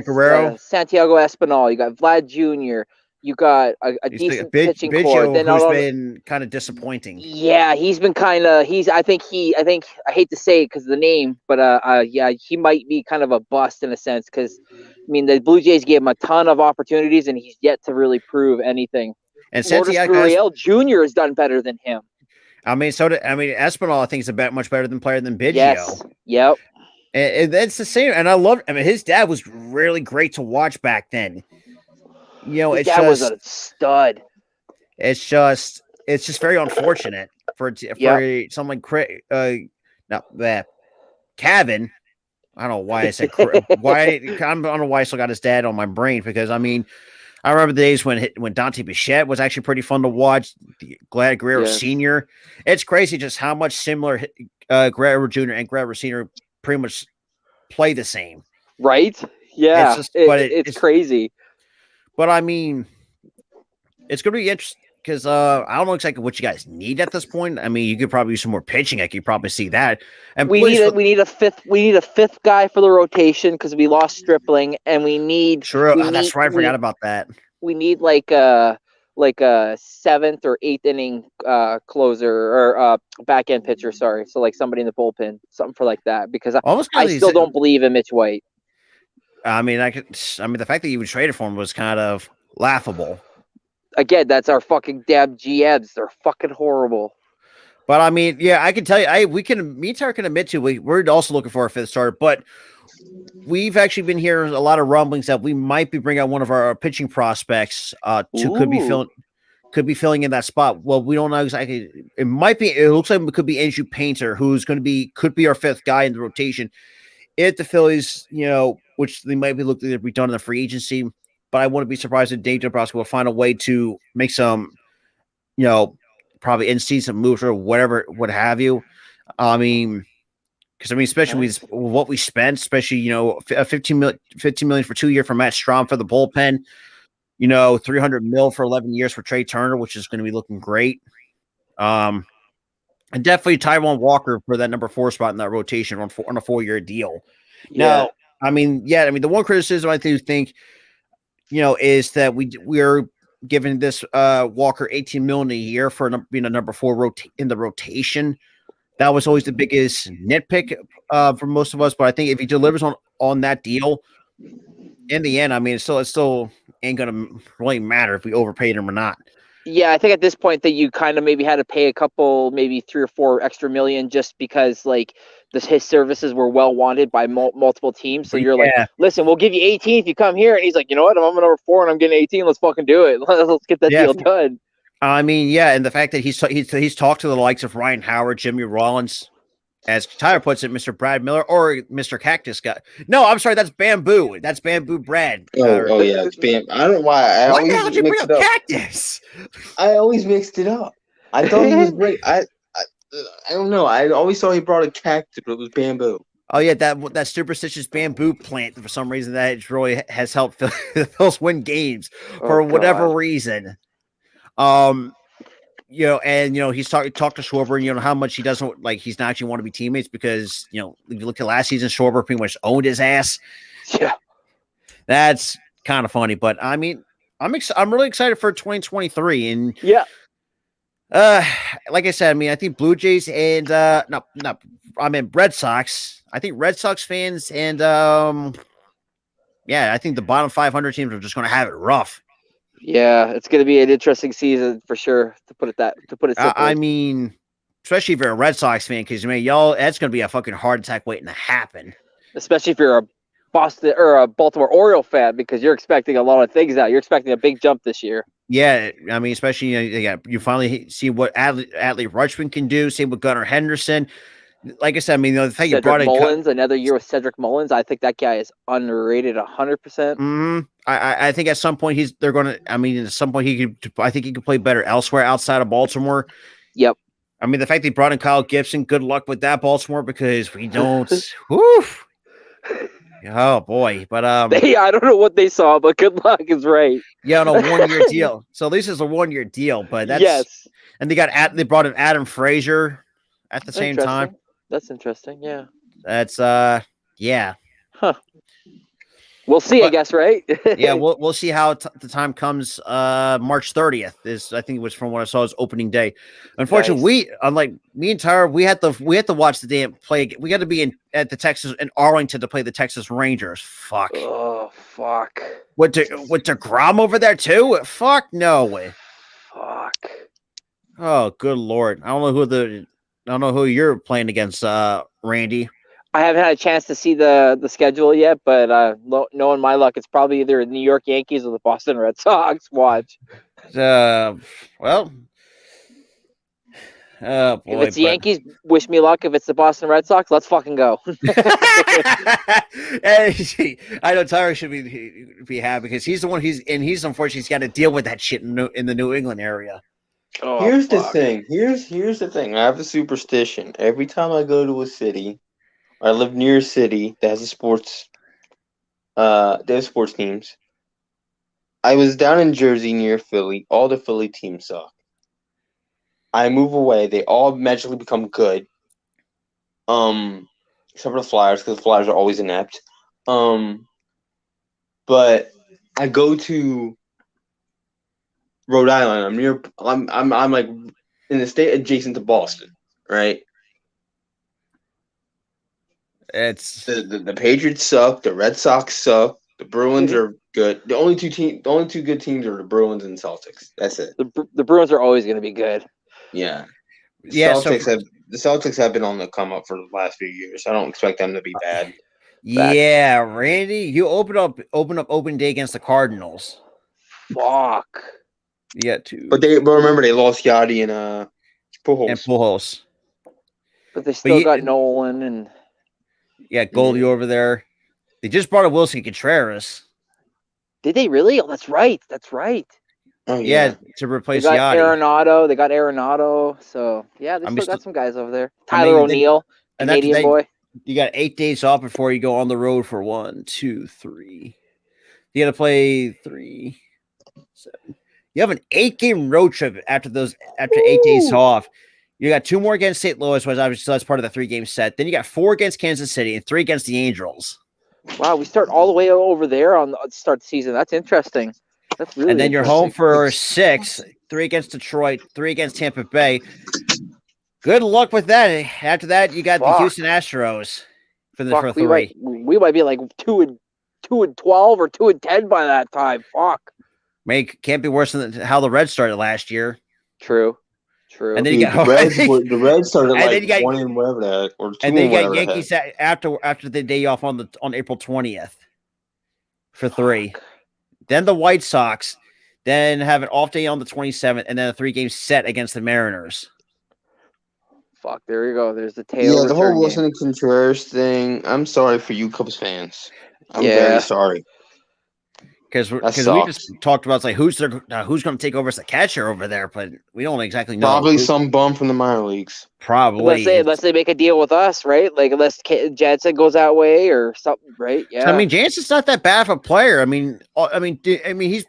Guerrero. Santiago Espinal, you got Vlad Jr., you got a decent pitching core. Biggio, Then who's not been kind of disappointing. yeah, he's been kind of I think I hate to say it because of the name, but yeah, he might be kind of a bust in a sense because I mean the Blue Jays gave him a ton of opportunities and he's yet to really prove anything. And Lourdes Santiago, Gurriel Jr. has done better than him. Espinal, I think, is a much better player than Biggio. Yes. Yep. And that's the same. And I mean, his dad was really great to watch back then. You know, His it's dad just, was a stud. it's just very unfortunate for someone like Cavan. I don't know why I said why. I don't know why I still got his dad on my brain because I mean, I remember the days when Dante Bichette was actually pretty fun to watch. Glad Guerrero Yes. Sr. It's crazy just how much similar Guerrero Jr. and Guerrero Sr. pretty much play the same. Right? Yeah. It's just- It's crazy. But I mean, it's going to be interesting because I don't know exactly what you guys need at this point. I mean, you could probably use some more pitching. I could probably see that. And We need a fifth guy for the rotation because we lost Stripling and we need True. we That's need- right. I we- forgot about that. we need like a 7th or 8th inning closer or back end pitcher. Sorry, so like somebody in the bullpen, something for like that. Because Almost I kinda still don't believe in Mitch White. I mean, the fact that you even traded for him was kind of laughable. Again, that's our fucking damn GMs. They're fucking horrible. But I mean, yeah, I can tell you, me and Tara can admit to we're also looking for a fifth starter, but we've actually been hearing a lot of rumblings that we might be bringing out one of our pitching prospects could be filling in that spot. Well, we don't know exactly. It looks like it could be Andrew Painter, who's could be our fifth guy in the rotation. If the Phillies, you know, which they might be looking to be done in the free agency, but I wouldn't be surprised if Dave Dombrowski will find a way to make some, you know, probably in-season moves or whatever, what have you. I mean, because especially with what we spent, especially, you know, $15 million for 2 years for Matt Strahm for the bullpen, you know, $300 million for 11 years for Trey Turner, which is going to be looking great. And definitely Taijuan Walker for that number 4 spot in that rotation on a 4-year deal. Yeah. Now, I mean, the one criticism I do think, you know, is that we're giving this Walker $18 million a year for being a number 4 in the rotation. That was always the biggest nitpick for most of us. But I think if he delivers on that deal, in the end, I mean, it still ain't gonna really matter if we overpaid him or not. Yeah, I think at this point that you kind of maybe had to pay a couple, maybe 3 or 4 extra million just because like his services were well wanted by multiple teams. So you're like, listen, we'll give you 18 if you come here. And he's like, you know what? I'm a number 4 and I'm getting 18. Let's fucking do it. Let's get that deal done. I mean, yeah, and the fact that he's talked to the likes of Ryan Howard, Jimmy Rollins, as Tyler puts it, Mr. Brad Miller or Mr. Cactus guy. No, I'm sorry, that's Bamboo. That's Bamboo Brad. Oh yeah, it's Bam. I don't know why. Why the hell did you bring up Cactus? I always mixed it up. I thought he was great. I don't know. I always thought he brought a cactus, but it was Bamboo. Oh yeah, that superstitious bamboo plant for some reason that really has helped the Phils win games for whatever reason. You know, and you know, he's talked to Schwarber, and you know how much he doesn't like. He's not actually want to be teammates because you know, if you look at last season, Schwarber pretty much owned his ass. Yeah, that's kind of funny. But I mean, I'm really excited for 2023, and yeah. Like I said, I mean, I think Blue Jays and Red Sox. I think Red Sox fans and I think the bottom 500 teams are just going to have it rough. Yeah, it's going to be an interesting season for sure. To put it simply. I mean, especially if you're a Red Sox fan, because I mean, y'all, that's going to be a fucking heart attack waiting to happen. Especially if you're a Boston or a Baltimore Oriole fan, because you're expecting a lot of things now. You're expecting a big jump this year. Yeah, I mean, especially you finally see what Adley Rutschman can do. Same with Gunnar Henderson. Like I said, I mean, the fact you brought in Mullins, another year with Cedric Mullins, I think that guy is underrated 100%. I think at some point they're going to. I mean, at some point I think he could play better elsewhere outside of Baltimore. Yep. I mean, the fact they brought in Kyle Gibson, good luck with that, Baltimore, because we don't. Woof. Oh boy, but I don't know what they saw, but good luck is right. yeah, on a 1-year deal. So at least it's a 1-year deal, but that's Yes. and they brought in Adam Frazier at the same time. That's interesting. Yeah. That's yeah. Huh. We'll see, I But- guess, right? Yeah, we'll see how the time comes. March 30th is, I think it was from what I saw, is opening day. Unfortunately, Nice. unlike me and Tyra, we had to watch the damn play. We got to be at the Texas in Arlington to play the Texas Rangers. Fuck. Oh, fuck. With DeGrom over there too? Fuck no way. Fuck. Oh, good lord. I don't know who you're playing against, Randy. I haven't had a chance to see the schedule yet, but knowing my luck, it's probably either the New York Yankees or the Boston Red Sox. Watch. Well, boy, If it's the but- Yankees, wish me luck. If it's the Boston Red Sox, let's fucking go. Hey, I know Tyler should be happy because he's the one he's unfortunately he's got to deal with that shit in the New England area. Oh, Here's the fuck. thing. Here's the thing. I have a superstition. Every time I go to a city, I live near a city that has they have sports teams. I was down in Jersey near Philly. All the Philly teams suck. I move away. They all magically become good. Except for the Flyers, because the Flyers are always inept. But I go to Rhode Island. I'm like in the state adjacent to Boston, right? It's The Patriots suck. The Red Sox suck. The Bruins are good. The only two good teams are the Bruins and Celtics. That's it. The Bruins are always going to be good. Yeah. Yeah, The Celtics have been on the come up for the last few years. I don't expect them to be bad. yeah, Randy, you open up open day against the Cardinals. Fuck. You got two But remember they lost Yachty and Pujols. and Pujols. But they still you- got Nolan and Yeah, Goldie over there. They just brought a Wilson Contreras. did they really? Oh, that's right. That's right. Oh Yeah, to They replace got Yachty. Arenado. They got Arenado. So yeah, they I still mean, got some guys over there. I Tyler mean, they- O'Neill, and that's the Canadian thing. boy. You got 8 days off before you go on the road for 1, 2, 3. You got to play 3, 7. You have an 8-game road trip after 8 days Ooh. off. You got 2 more against St. Louis, which obviously that's part of the 3-game set. Then you got 4 against Kansas City and 3 against the Angels. Wow, we start all the way over there on the start the season. That's interesting. That's really. And then you're home interesting. for 6, 3 against Detroit, 3 against Tampa Bay. Good luck with that. After that, you got the Fuck. Houston Astros for Fuck, 3. we might be like 2-12 or 2-10 by that time. Fuck. Can't be worse than how the Reds started last year. True. And then you Dude, got the Reds started And then like you got- 1 and whatever the heck, or 2 and then you and got whatever the Yankees heck. after the day off on April 20th for 3. Then the White Sox, then have an off day on the 27th, and then a 3-game set against the Mariners. Fuck. There you go. There's the tail. Yeah, the whole return game. Wilson Contreras thing. I'm sorry for you Cubs fans. I'm Yeah. very sorry. Because we sucks. just talked about like who's going to take over as the catcher over there, but we don't exactly know. Probably who. some bum from the minor leagues. Probably. Unless they make a deal with us, right? Like unless Jansen goes that way or something, right? Yeah. I mean, Jansen's not that bad of a player. I mean, he's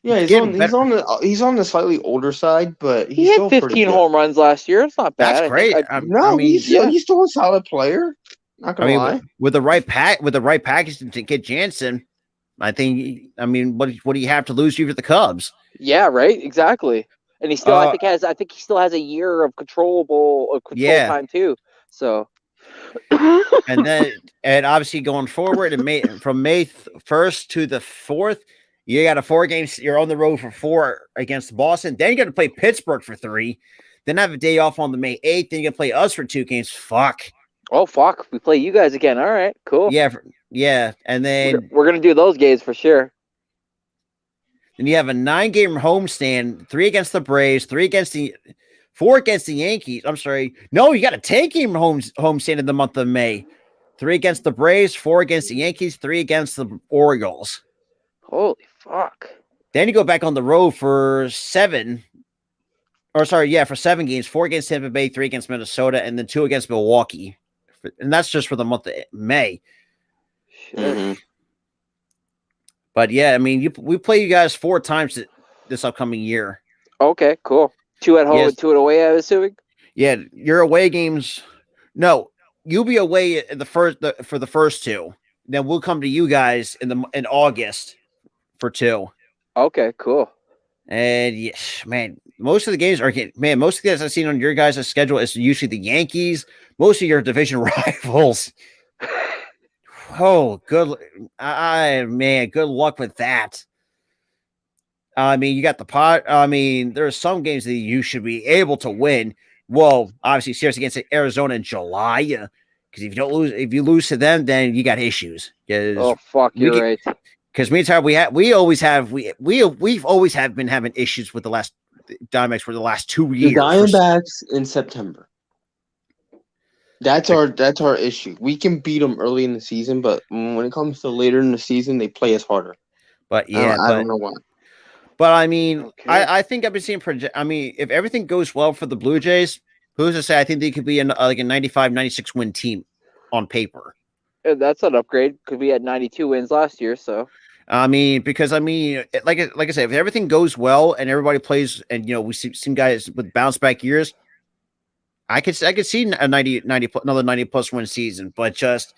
Yeah, he's Getting on the slightly older side, but he he's had still pretty 15 good. home runs last year. It's not bad. that's great. No, I mean, he's still a solid player. Not gonna lie. with the right package to get Jansen, I think. I mean, what do you have to lose you for the Cubs? Yeah, right. Exactly. And he still, Uh, I think he still has a year of control Yeah. time too. So. And obviously going forward from May 1st to the 4th, you got a 4 games. You're on the road for 4 against Boston. Then you got to play Pittsburgh for 3. Then have a day off on the May 8th. Then you got to play us for 2 games. Fuck. Oh fuck! We play you guys again. All right, cool. Yeah. And then We're gonna do those games for sure. then you have a 9-game homestand. 3 against the Braves. 4 against the Yankees. I'm sorry. No, you got a 10-game homestand in the month of May. 3 against the Braves. 4 against the Yankees. 3 against the Orioles. Holy fuck! Then you go back on the road for 7. For 7 games. 4 against Tampa Bay, 3 against Minnesota, and then 2 against Milwaukee. And that's just for the month of May. Shit. Mhm. But yeah, I mean, we play you guys 4 times this upcoming year. Okay, cool. 2 at home Yes. and 2 away, I'm assuming. Yeah, your away games. No, you'll be away in for the first 2. Then we'll come to you guys in August for 2. Okay, cool. And yes, man, most of the games most of the guys I've seen on your guys' schedule is usually the Yankees. Most of your division rivals. Oh, good. Man, good luck with that. I mean, you got the pot. I mean, there are some games that you should be able to win. Well, obviously, series against Arizona in July. Because if you lose to them, then you got issues. Oh fuck, you're right. Because meantime, we've always been having issues with the last Diamondbacks for the last 2 The years. Diamondbacks in September. That's our issue. We can beat them early in the season, but when it comes to later in the season, they play us harder. But yeah, I don't know why. But I mean, Okay. I think I've been seeing I mean, if everything goes well for the Blue Jays, who's to say? I think they could be like a 95, 96 win team on paper. That's an upgrade because we had 92 wins last year. So I mean, because like I said, if everything goes well and everybody plays, and we see some guys with bounce back years, I could see a 90 another 90 plus win season. But just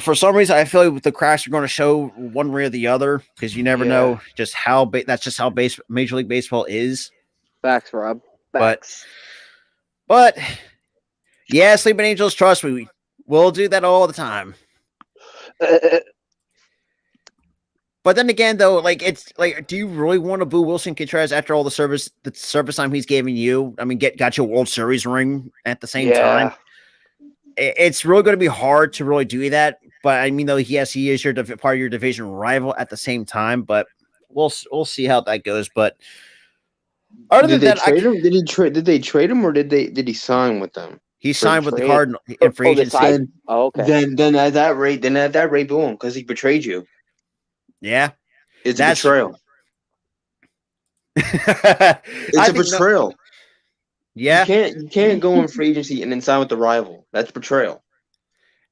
for some reason, I feel like the cracks are going to show one way or the other because you never know just how that's just how Major League Baseball is. facts, Rob. But- Facts. But yeah, Sleeping Angels, trust me, we'll do that all the time. But then again, though, like it's like, do you really want to boo Wilson Contreras after all the service time he's giving you? I mean, got your World Series ring at the same time. It's really going to be hard to really do that. But I mean, though, yes, he is part of your division rival at the same time. But we'll see how that goes. But other than that, Did they trade him or did he sign with them? he signed with the trade? Cardinals in free the agency. side? Oh, okay. Then at that rate, boo him because he betrayed you. Yeah, It's That's- a betrayal. It's a betrayal. Yeah, You can't go in free agency and then sign with the rival. That's betrayal.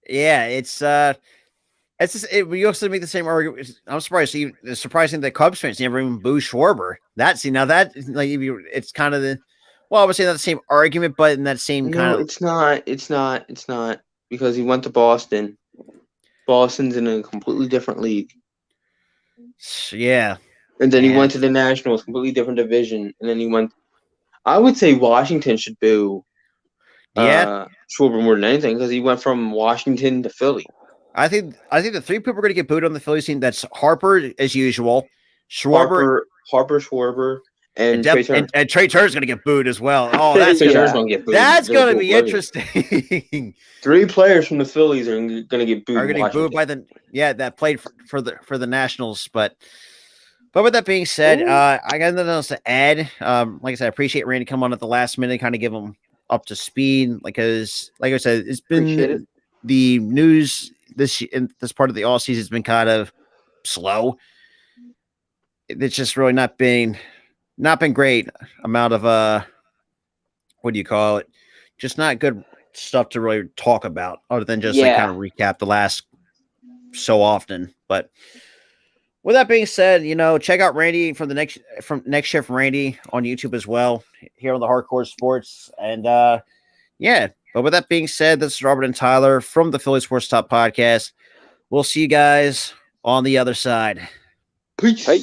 yeah, it's just we also make the same argument. I'm surprised. It's surprising that Cubs fans never even boo Schwarber. It's kind of I would say not the same argument, but in that same kind of. It's not because he went to Boston. Boston's in a completely different league, Yeah, and then he Yeah. went to the Nationals, completely different division, and then he went. I would say Washington should boo. Schwarber more than anything because he went from Washington to Philly. I think the 3 people are going to get booed on the Phillies team. That's Harper as usual, Schwarber, Harper, Schwarber, and and, Trey Turner. and Trey Turner's going to get booed as well. Oh, that's Trey Yeah. Turner's gonna get booed. that's They're going to both be players. interesting. 3 players from the Phillies are going to get booed. Are going to be booed by that played for the Nationals, but with that being said, I got nothing else to add. Like I said, I appreciate Randy coming on at the last minute, kind of give him up to speed, because like I said, it's Appreciate it. been the news this part of the all season has been kind of slow. It's just really not been great amount of what do you call it? Just not good stuff to really talk about, other than just like kind of recap the last so often. But with that being said, check out Randy from Next Shift Randy on YouTube as well, here on the Hardcore Sports. And yeah, but with that being said, this is Robert and Tyler from the Philly Sports Talk Podcast. We'll see you guys on the other side. Peace. Hey.